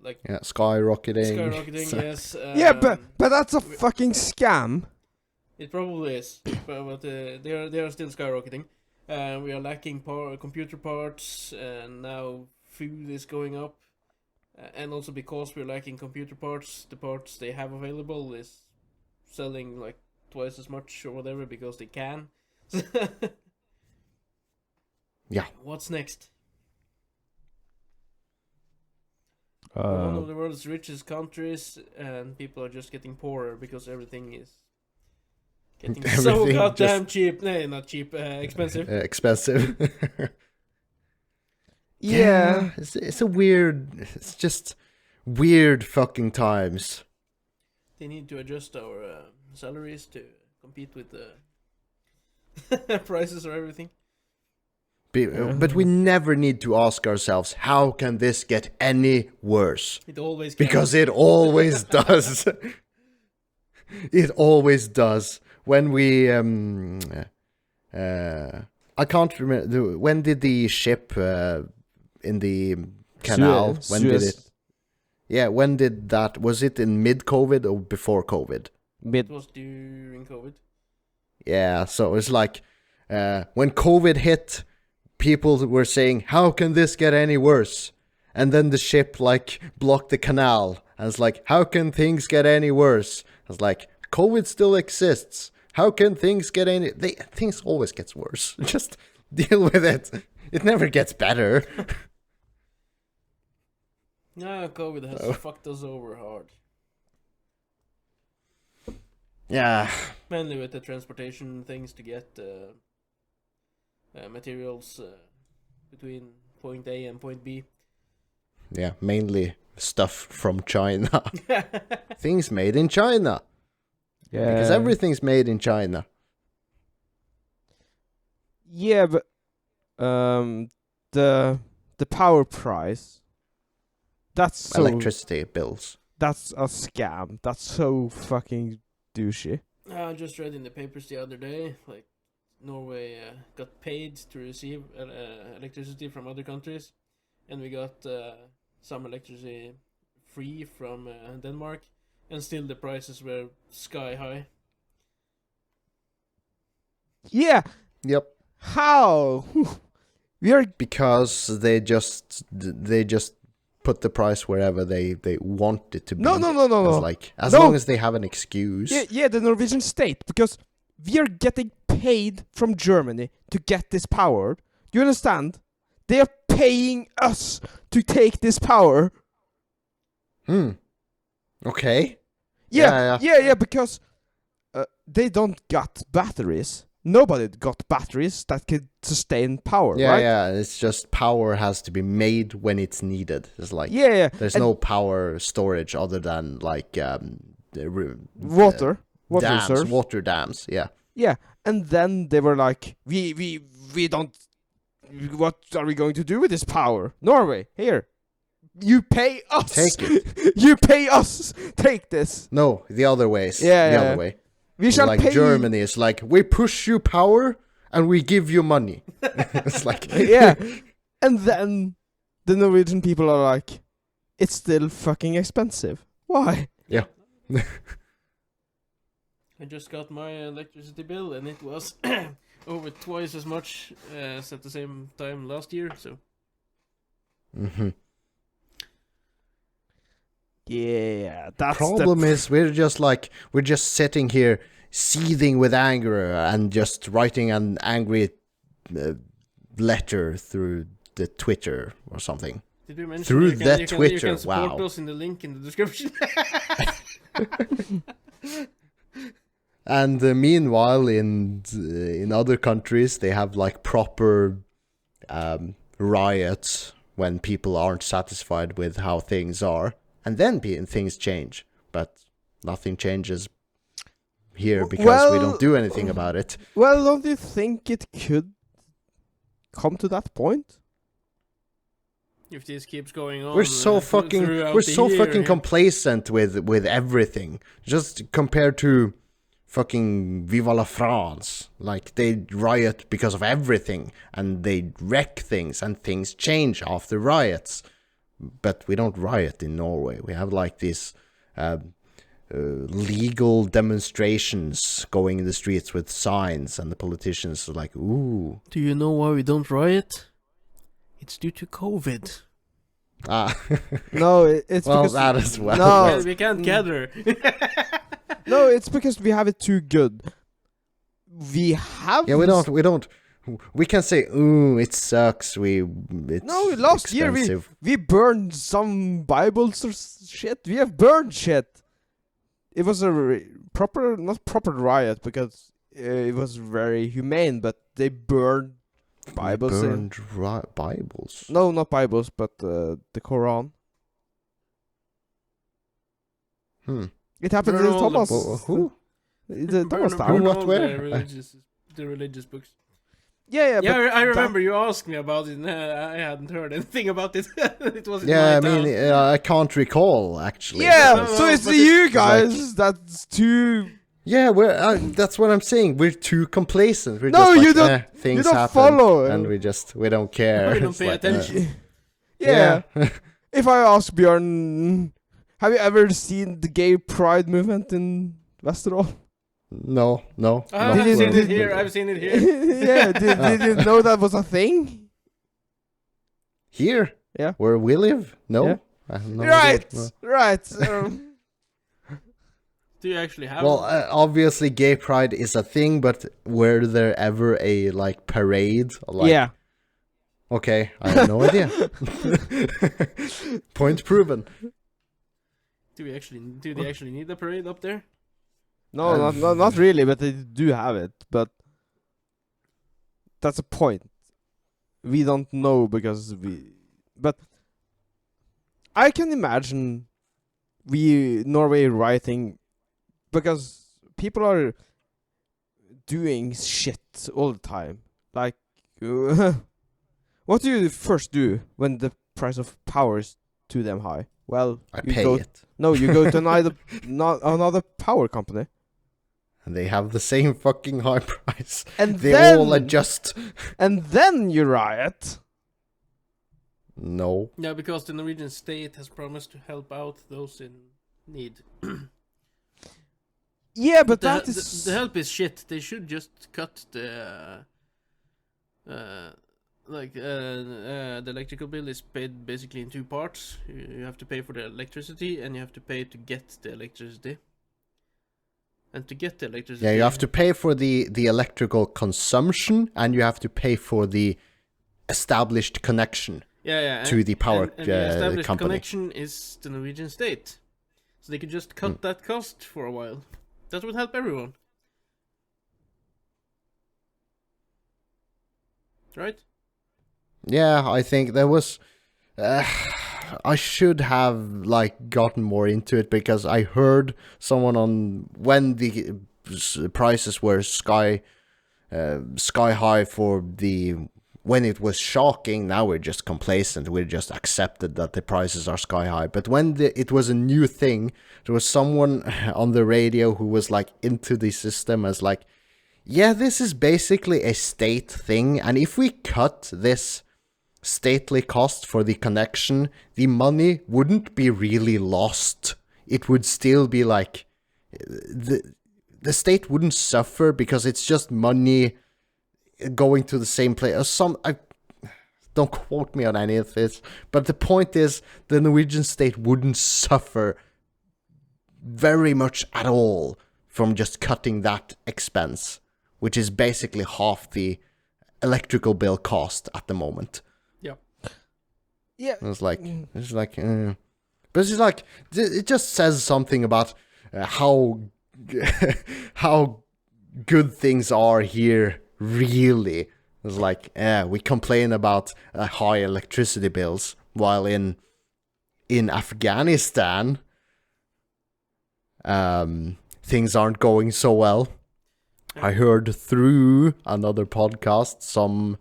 Yeah, skyrocketing. skyrocketing. Yes. Yeah, but that's a fucking scam. It probably is, but they are still skyrocketing. We are lacking computer parts, and now food is going up. And also because we're lacking computer parts, the parts they have available is selling like twice as much or whatever because they can. Yeah. What's next? We're one of the world's richest countries, and people are just getting poorer because everything is getting so Everything goddamn cheap. No, not cheap, expensive. Expensive. Yeah. It's a weird. It's just weird fucking times. They need to adjust our salaries to compete with the prices or everything. But we never need to ask ourselves, how can this get any worse? It always can. Because it always does. It always does. When we I can't remember. When did the ship in the canal? Suez. When did it? Yeah, when did that? Was it in mid-COVID or before COVID? It was during COVID. Yeah, so it's like when COVID hit, people were saying, "How can this get any worse?" And then the ship like blocked the canal, and it's like, "How can things get any worse?" It's like, COVID still exists. How can things get any? Things always gets worse. Just deal with it. It never gets better. No, COVID has fucked us over hard. Yeah. Mainly with the transportation things to get materials between point A and point B. Yeah, mainly stuff from China. Things made in China. Yeah. Because everything's made in China. Yeah, but the power price. That's so. Electricity bills. That's a scam. That's so fucking douchey. I just read in the papers the other day, like Norway got paid to receive electricity from other countries, and we got some electricity free from Denmark, and still the prices were sky high. Yeah. Yep. How? We are. Because they just put the price wherever they want it to be. No. It's like, as No. long as they have an excuse. Yeah, the Norwegian state, because we are getting paid from Germany to get this power. Do you understand? They are paying us to take this power. Okay. Yeah, because they don't got batteries. Nobody got batteries that could sustain power, Yeah, right? yeah. It's just power has to be made when it's needed. It's like, Yeah. there's And no power storage other than like water dams, reserves. water dams. Yeah. Yeah, and then they were like, we don't. What are we going to do with this power? Norway, here, you pay us. Take it. You pay us. Take this. No, the other ways. Yeah, the yeah. other way. We shall Like pay. Germany is like, we push you power and we give you money. It's like, Yeah, and then the Norwegian people are like, it's still fucking expensive. Why? Yeah. I just got my electricity bill, and it was over twice as much as at the same time last year. So Yeah, that's Problem is, we're just sitting here seething with anger and just writing an angry letter through the Twitter or something. did we mention Through you can, that you can, Twitter, You can support wow. us in the link in the description. And meanwhile, in other countries, they have like proper riots when people aren't satisfied with how things are, and then things change. But nothing changes here because we don't do anything about it. Well, don't you think it could come to that point? If this keeps going on, We're so fucking year, complacent with everything. Just compared to fucking Viva la France. Like, they riot because of everything, and they wreck things, and things change after riots. But we don't riot in Norway. We have like these legal demonstrations going in the streets with signs, and the politicians are like, ooh. Do you know why we don't riot? It's due to COVID. Ah. No, it's Well, because that as well. No. We can't gather. no, it's because we have it too good. We have. Yeah, we don't. We can say, ooh, it sucks. It's No, last expensive. year we burned some Bibles or shit. We have burned shit. It was a not proper riot because it was very humane, but they burned Bibles. Burned Bibles. No, not Bibles, but the Quran. It happened Burn to all the Thomas. Who? The Thomas Burn Town. What, all where? the religious books. Yeah, Yeah, but I remember you asked me about it, and I hadn't heard anything about it. It was in Yeah, I my mean, town. I can't recall actually. Yeah, because- so it's but you it's guys that's too. Yeah, that's what I'm saying. We're too complacent. We're No, just like, you don't- things don't happen, follow. and we don't care. We don't It's pay like, attention. Yeah. If I ask Bjørn, have you ever seen the gay pride movement in Vesterålen? No. I've Did seen you- it here. I've seen it here. Yeah, did you know that was a thing? Here? Yeah. Where we live? No. Yeah. I have no Right, idea. No. right. Do you actually have Well, it? obviously, gay pride is a thing, but were there ever a like parade? Like, yeah. Okay, I have no idea. Point proven. Do they actually need a parade up there? No, not really, but they do have it. But that's a point. We don't know because But I can imagine Norway rioting because people are doing shit all the time. Like, what do you first do when the price of power is too damn high? Well, I you pay go, it. No, you go to another power company. And they have the same fucking high price. And They then, all adjust. And then you riot. No. Yeah, because the Norwegian state has promised to help out those in need. Yeah, but the, that is... the help is shit. They should just cut the the electrical bill is paid basically in two parts. You have to pay for the electricity, and you have to pay to get the electricity. And to get the electricity, Yeah, you have to pay for the electrical consumption, and you have to pay for the established connection to the power and the established company. connection is the Norwegian state, so they could just cut that cost for a while. That would help everyone, right? Yeah, I think there was. I should have gotten more into it, because I heard someone on when the prices were sky high for the when it was shocking. Now we're just complacent. We just accepted that the prices are sky high. But when it was a new thing, there was someone on the radio who was into the system as yeah, this is basically a state thing, and if we cut this stately cost for the connection, the money wouldn't be really lost. It would still be the state wouldn't suffer, because it's just money going to the same place. Don't quote me on any of this, but the point is the Norwegian state wouldn't suffer very much at all from just cutting that expense, which is basically half the electrical bill cost at the moment. Yeah. But it's it just says something about how good things are here, really. It's we complain about high electricity bills, while in Afghanistan, things aren't going so well. I heard through another podcast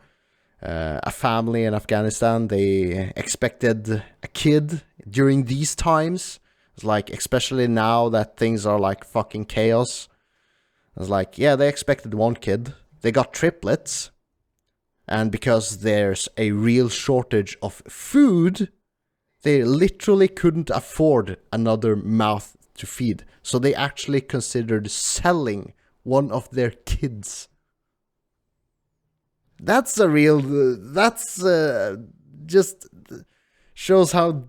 a family in Afghanistan, they expected a kid during these times. It's especially now that things are fucking chaos. It's yeah, they expected one kid. They got triplets. And because there's a real shortage of food, they literally couldn't afford another mouth to feed. So they actually considered selling one of their kids. That's a real. That's just shows how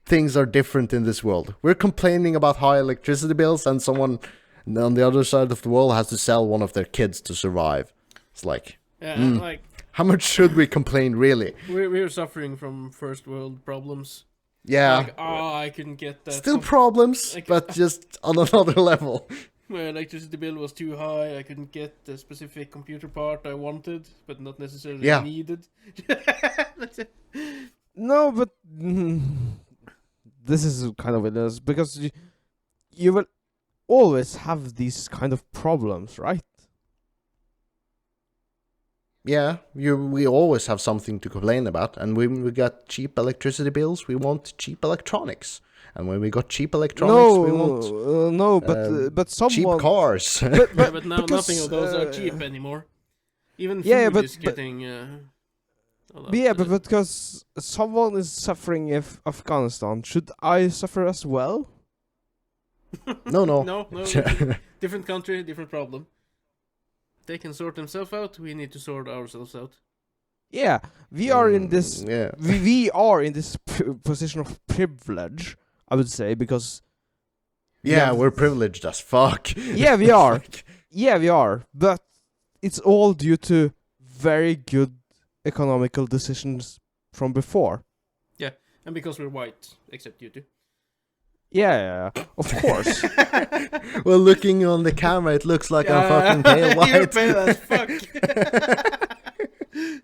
things are different in this world. We're complaining about high electricity bills, and someone on the other side of the world has to sell one of their kids to survive. It's how much should we complain, really? We're suffering from first world problems. Yeah. I couldn't get that. Still problems, but just on another level. My electricity bill was too high. I couldn't get the specific computer part I wanted, but not necessarily needed. That's it. No, but this is kind of it, because you will always have these kind of problems, right? Yeah, we always have something to complain about, and when we got cheap electricity bills, we want cheap electronics. And when we got cheap electronics, we want but someone cheap cars. but now nothing of those are cheap anymore. Even food is getting. But because someone is suffering in Afghanistan, should I suffer as well? No. Different country, different problem. They can sort themselves out. We need to sort ourselves out. Yeah, we are in this. Yeah. We are in this position of privilege, I would say, because... Yeah, we're privileged as fuck. Yeah, we are. Yeah, we are. But it's all due to very good economical decisions from before. Yeah, and because we're white, except you two. Yeah, of course. Well, looking on the camera, it looks like I'm fucking pale white. You're pale as fuck.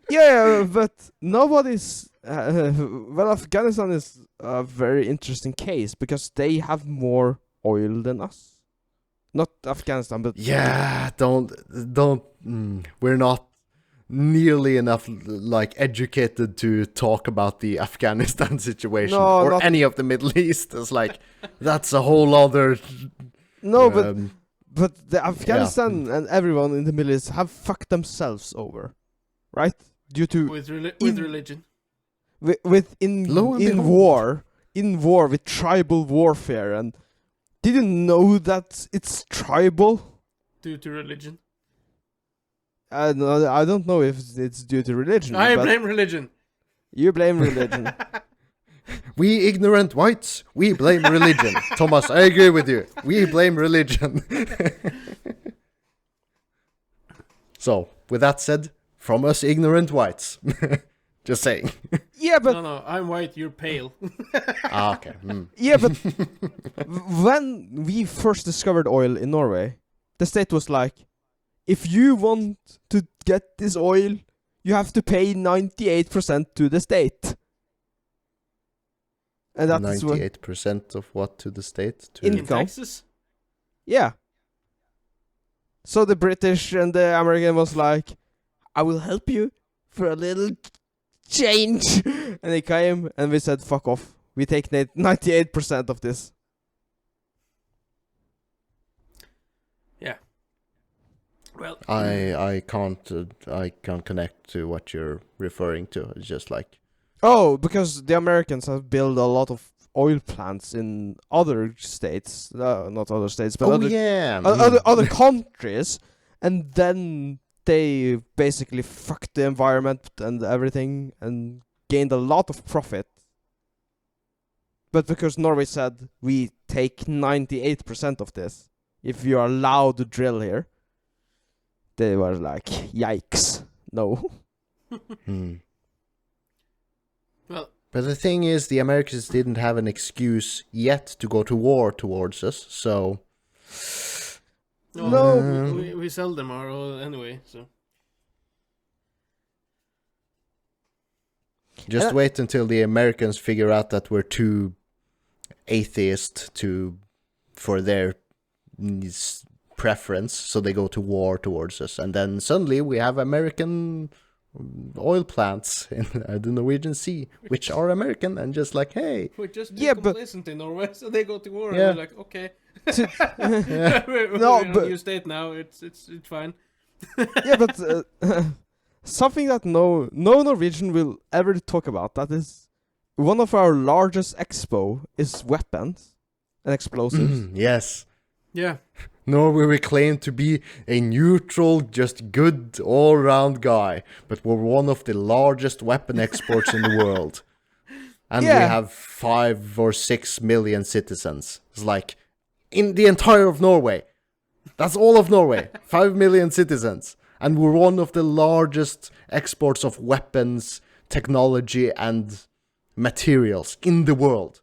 Yeah, but nobody's... well, Afghanistan is a very interesting case because they have more oil than us. Not Afghanistan, but... Yeah, we're not nearly enough educated to talk about the Afghanistan situation or any of the Middle East. It's that's a whole other... No, but the Afghanistan and everyone in the Middle East have fucked themselves over, right? Due to... With religion. with in Lo and war with tribal warfare. And did you know that it's tribal? Due to religion. I don't know if it's due to religion. I but blame religion. You blame religion. We ignorant whites, we blame religion. Thomas, I agree with you. We blame religion. So, with that said, from us ignorant whites. Just saying. Yeah, but No, I'm white, you're pale. Okay. yeah, but when we first discovered oil in Norway, the state was like, if you want to get this oil, you have to pay 98% to the state. And that is what 98% of what to the state? To In- In Texas? Yeah. So the British and the American was like, I will help you for a little change. And they came and we said, fuck off. We take 98% of this. Yeah. Well, I can't connect to what you're referring to. It's just like Oh, because the Americans have built a lot of oil plants in other states. Not other states, but other countries. And then they basically fucked the environment and everything and gained a lot of profit. But because Norway said, we take 98% of this, if you are allowed to drill here, they were like, yikes, no. well, But the thing is, the Americans didn't have an excuse yet to go to war towards us, so... No. We sell them our oil anyway, so... Just wait until the Americans figure out that we're too atheist for their preference, so they go to war towards us. And then suddenly we have American oil plants in the Norwegian Sea, which are American, and just like, hey... We're just Yeah, but- complacent in Norway, so they go to war Yeah. and we're like, okay. Yeah. we're No, in a but- new state now, it's fine. Yeah, but something that no Norwegian will ever talk about, that is one of our largest expo is weapons and explosives. Yes. Yeah. Norway we claim to be a neutral, just good, all-round guy, but we're one of the largest weapon exports in the world. And we Yeah. have 5 or 6 million citizens. It's like, in the entire of Norway. That's all of Norway. 5 million citizens. And we're one of the largest exports of weapons, technology, and materials in the world.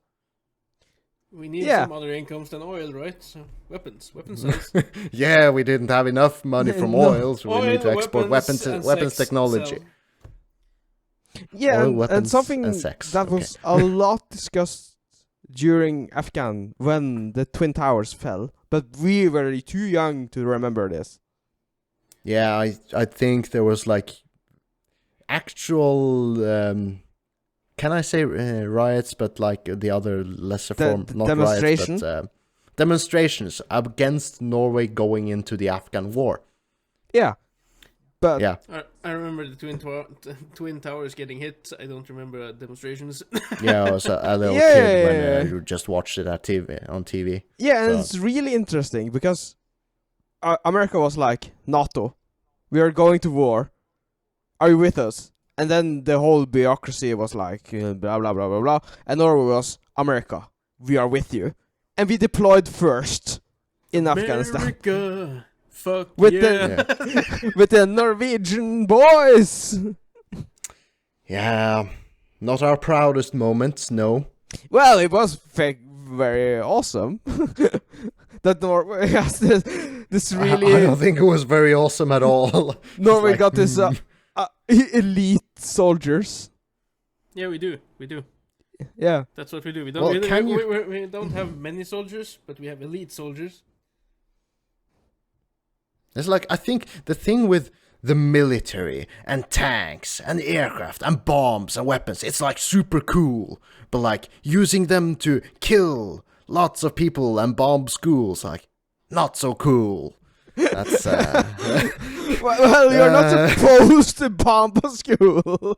We need Yeah. some other incomes than oil, right? So weapon sales. Yeah, we didn't have enough money from No. oil, so we need to export weapons and weapons sex, technology. so- Yeah, Oil, and weapons, something and sex. that Okay. was a lot discussed during Afghan when the Twin Towers fell, but we were too young to remember this. Yeah, I think there was like actual can I say riots, but like the other lesser form, not demonstration? riots, but demonstrations against Norway going into the Afghan war. Yeah, but Yeah, I remember the Twin Towers getting hit. I don't remember demonstrations. yeah, I was a little Yeah, kid when yeah. you just watched it on TV. yeah, and So- it's really interesting because America was like, NATO, we are going to war. Are you with us? And then the whole bureaucracy was like, blah, blah, blah, blah, blah. And Norway was, America, we are with you. And we deployed first in Afghanistan. America, fuck With yeah. With the Norwegian boys. Yeah, not our proudest moments, no. Well, it was very awesome. That Norway has this really... I don't think it was very awesome at all. Norway like, got this elite soldiers. Yeah, we do. Yeah. That's what we do. We Well, don't. can We don't have many soldiers, but we have elite soldiers. It's like, I think the thing with the military and tanks and aircraft and bombs and weapons, it's like super cool. But like using them to kill lots of people and bomb schools, like not so cool. That's well, you're not supposed to bomb a school.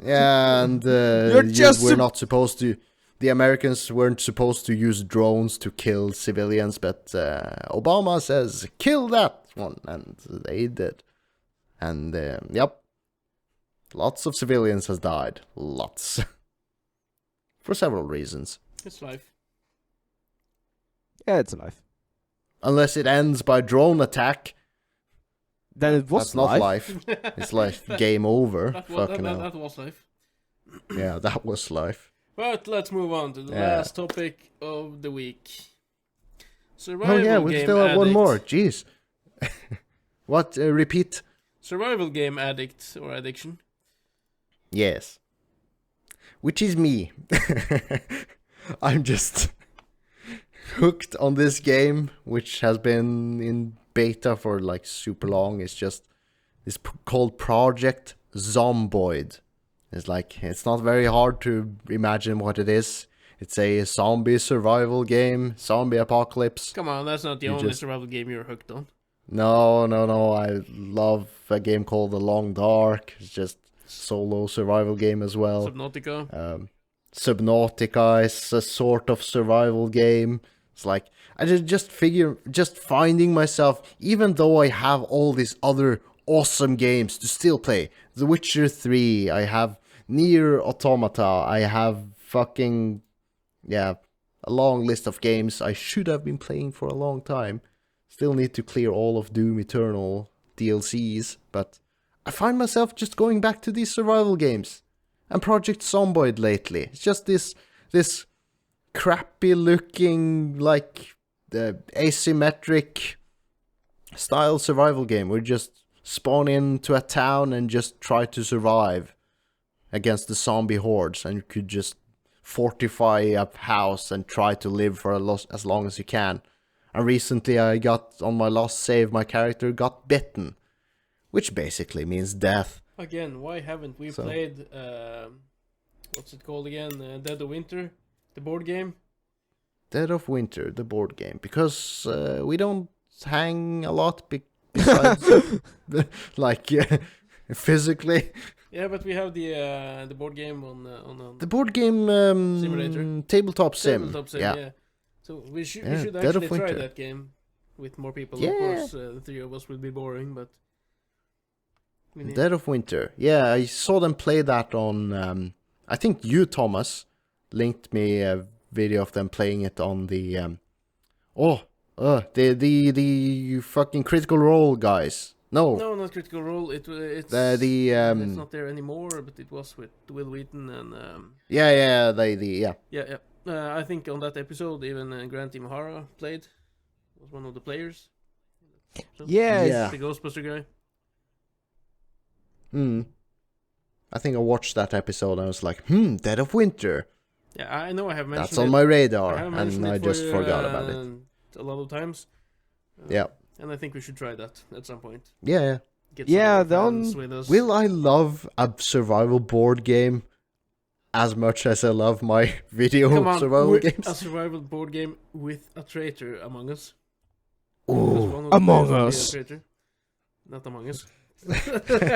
yeah, and we're not supposed to. The Americans weren't supposed to use drones to kill civilians, but Obama says kill that one, and they did. And yep, lots of civilians has died. Lots. For several reasons. It's life. Yeah, it's life. Unless it ends by drone attack. Then it was That's not life. It's like game over. That was life. Yeah, that was life. But let's move on to the last topic of the week. Oh Survival yeah, we game still have one addict. more. Jeez. What? Repeat. Survival game addict or addiction. Yes. Which is me. I'm just hooked on this game, which has been in beta for like super long. It's called Project Zomboid. It's not very hard to imagine what it is. It's a zombie survival game, zombie apocalypse. Come on, that's not the only survival game you're hooked on. No. I love a game called The Long Dark. It's just solo survival game as well. Subnautica. Subnautica is a sort of survival game. It's like I just finding myself, even though I have all these other awesome games to still play. The Witcher 3, I have Nier Automata, I have fucking a long list of games I should have been playing for a long time. Still need to clear all of Doom Eternal DLCs, but I find myself just going back to these survival games. And Project Zomboid lately. It's just this crappy looking, like, asymmetric style survival game where you just spawn into a town and just try to survive against the zombie hordes, and you could just fortify a house and try to live for as long as you can. And recently I got, on my last save, my character got bitten, which basically means death. Again, why haven't we played, what's it called again? Dead of Winter? The board game? Dead of Winter, the board game. Because we don't hang a lot besides, like, physically. Yeah, but we have the board game on the board game simulator. Tabletop sim. Tabletop sim, yeah. So we should Dead actually of Winter. try that game with more people. Yeah. Of course, the three of us will be boring, but... Dead of Winter. Yeah, I saw them play that on... I think you, Thomas, linked me a video of them playing it on the... the fucking Critical Role guys. No, not Critical Role. It's it's not there anymore, but it was with Will Wheaton and... Yeah. I think on that episode, even Grant Imahara played. Was one of the players. So, Yeah. the Ghostbuster guy. I think I watched that episode and I was like, Dead of Winter. Yeah, I know I have mentioned That's on my radar, and I just forgot about it. A lot of times. Yeah. And I think we should try that at some point. Yeah. Get Yeah, some fans with us. Will I love a survival board game as much as I love my video Come on, survival games? a survival board game with a traitor among us. Ooh, Among Us. Not Among Us.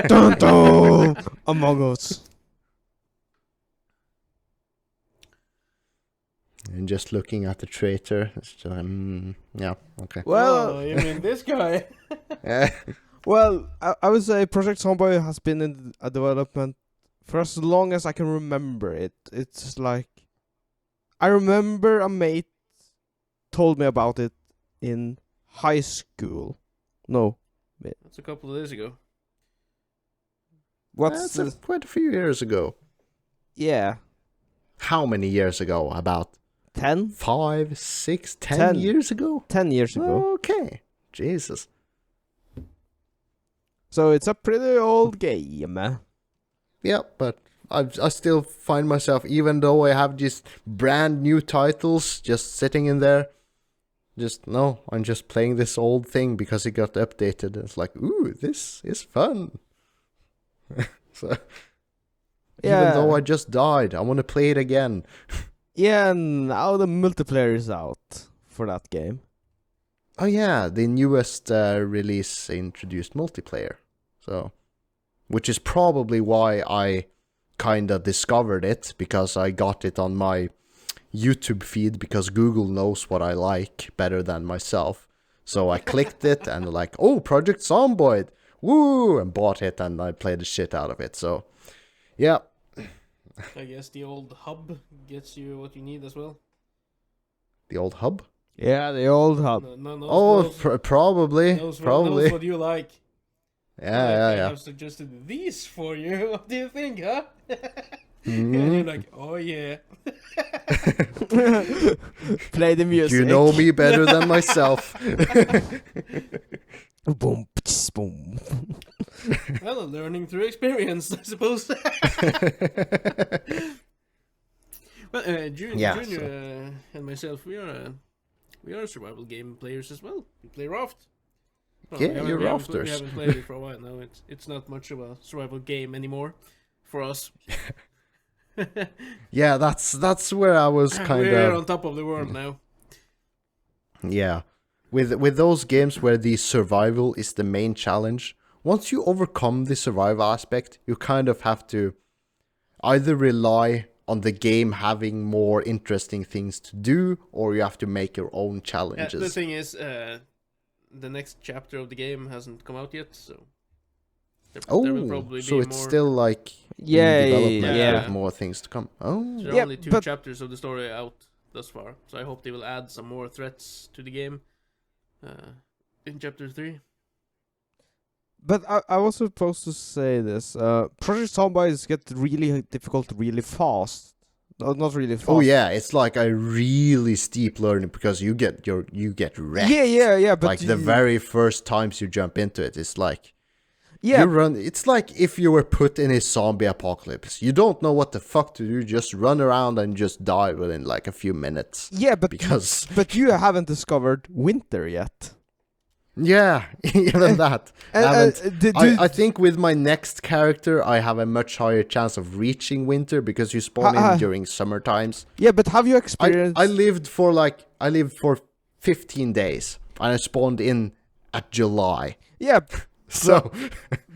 Dun, dun. Among Us. And just looking at the traitor, it's just, yeah, okay. Well, you mean this guy? well, I would say Project Zomboid has been in a development for as long as I can remember it. It's like, I remember a mate told me about it in high school. No. That's a couple of days ago. That's quite a few years ago. Yeah. How many years ago? About 10? 5, 6, 10 years ago? 10 years ago. Okay. Jesus. So it's a pretty old game. Yeah, but I still find myself, even though I have these brand new titles just sitting in there, I'm just playing this old thing because it got updated. It's like, ooh, this is fun. So, Yeah. even though I just died, I want to play it again. Yeah, and now the multiplayer is out for that game. Oh yeah, the newest release introduced multiplayer. So, which is probably why I kinda discovered it, because I got it on my YouTube feed, because Google knows what I like better than myself. So I clicked it and like, oh, Project Zomboid, woo, and bought it, and I played the shit out of it. So, yeah. I guess the old hub gets you what you need as well. The old hub? Yeah, the old hub. Probably. Knows what you like. Yeah. I've suggested these for you. What do you think, huh? Mm-hmm. And you're like, oh yeah. Play the music. You know me better than myself. Boom, boom. Well, learning through experience, I suppose. Well, Junior and myself, we are survival game players as well. We play Raft. Well, Yeah, you're Rafters. We haven't played it for a while now. It's not much of a survival game anymore for us. Yeah, that's where I was kind We're of. on top of the world now. Yeah, with those games where the survival is the main challenge, once you overcome the survival aspect, you kind of have to either rely on the game having more interesting things to do, or you have to make your own challenges. The thing is, the next chapter of the game hasn't come out yet, so there will probably so be it's more. still like in Yeah, development yeah. with more things to come. Oh, There are Yeah, only 2 but- chapters of the story out thus far, so I hope they will add some more threats to the game in chapter 3. But I was supposed to say this. Project Zombies get really difficult really fast. No, not really fast. oh yeah, it's like a really steep learning, because you get wrecked. Yeah. But like the very first times you jump into it, it's like yeah, you run. It's like if you were put in a zombie apocalypse. You don't know what the fuck to do. Just run around and just die within like a few minutes. yeah, but Because but you haven't discovered winter yet. yeah, even that. Did I think with my next character, I have a much higher chance of reaching winter, because you spawn in during summer times. yeah, but have you experienced? I lived for 15 days, and I spawned in at July. Yeah, So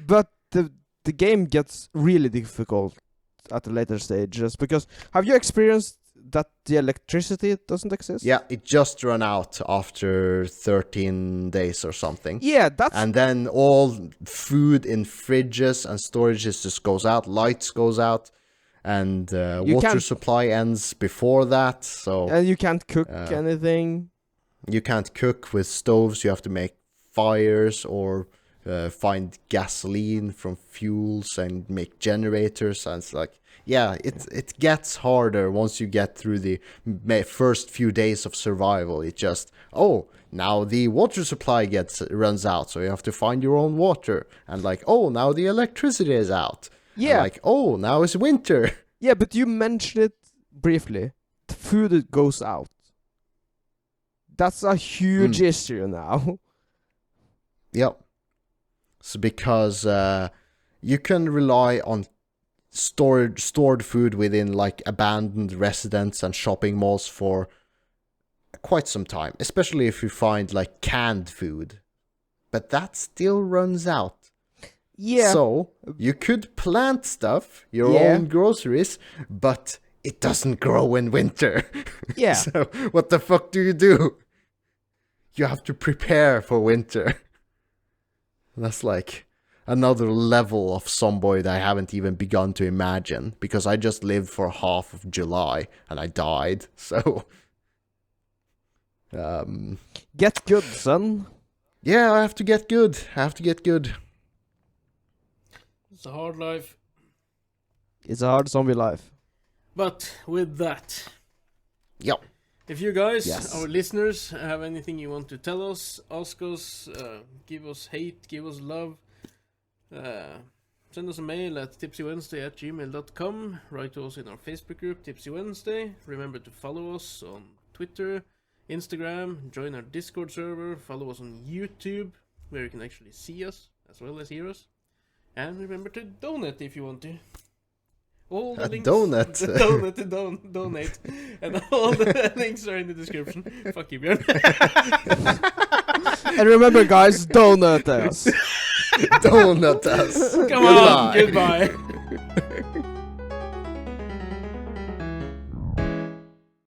but the game gets really difficult at the later stages, because have you experienced that the electricity doesn't exist? yeah, it just ran out after 13 days or something. Yeah, that's And then all food in fridges and storages just goes out, lights goes out, and water can't- supply ends before that. So and you can't cook anything. you can't cook with stoves. You have to make fires, or find gasoline from fuels and make generators. And it's like, yeah, it gets harder once you get through the first few days of survival. It just, oh, now the water supply runs out, so you have to find your own water. And like, oh, now the electricity is out. Yeah. And like, oh, now it's winter. Yeah, but you mentioned it briefly. The food goes out. That's a huge issue now. Yep. So because you can rely on stored food within like abandoned residents and shopping malls for quite some time, especially if you find like canned food. But that still runs out. Yeah. So you could plant stuff, your Yeah. own groceries, but it doesn't grow in winter. Yeah. So what the fuck do? You have to prepare for winter. That's like another level of Zomboid I haven't even begun to imagine, because I just lived for half of July and I died. So Get good, son. yeah, I have to get good. It's a hard life. It's a hard zombie life. But with that, Yep. if you guys, Yes. our listeners, have anything you want to tell us, ask us, give us hate, give us love, send us a mail at tipsywednesday@gmail.com. Write to us in our Facebook group, Tipsy Wednesday. Remember to follow us on Twitter, Instagram, join our Discord server, follow us on YouTube, where you can actually see us as well as hear us. And remember to donate if you want to. All the A links, donut. the donut, to donate, and all the links are in the description. Fuck you, Bjørn. And remember, guys, donut us. Donut us. Come on, goodbye.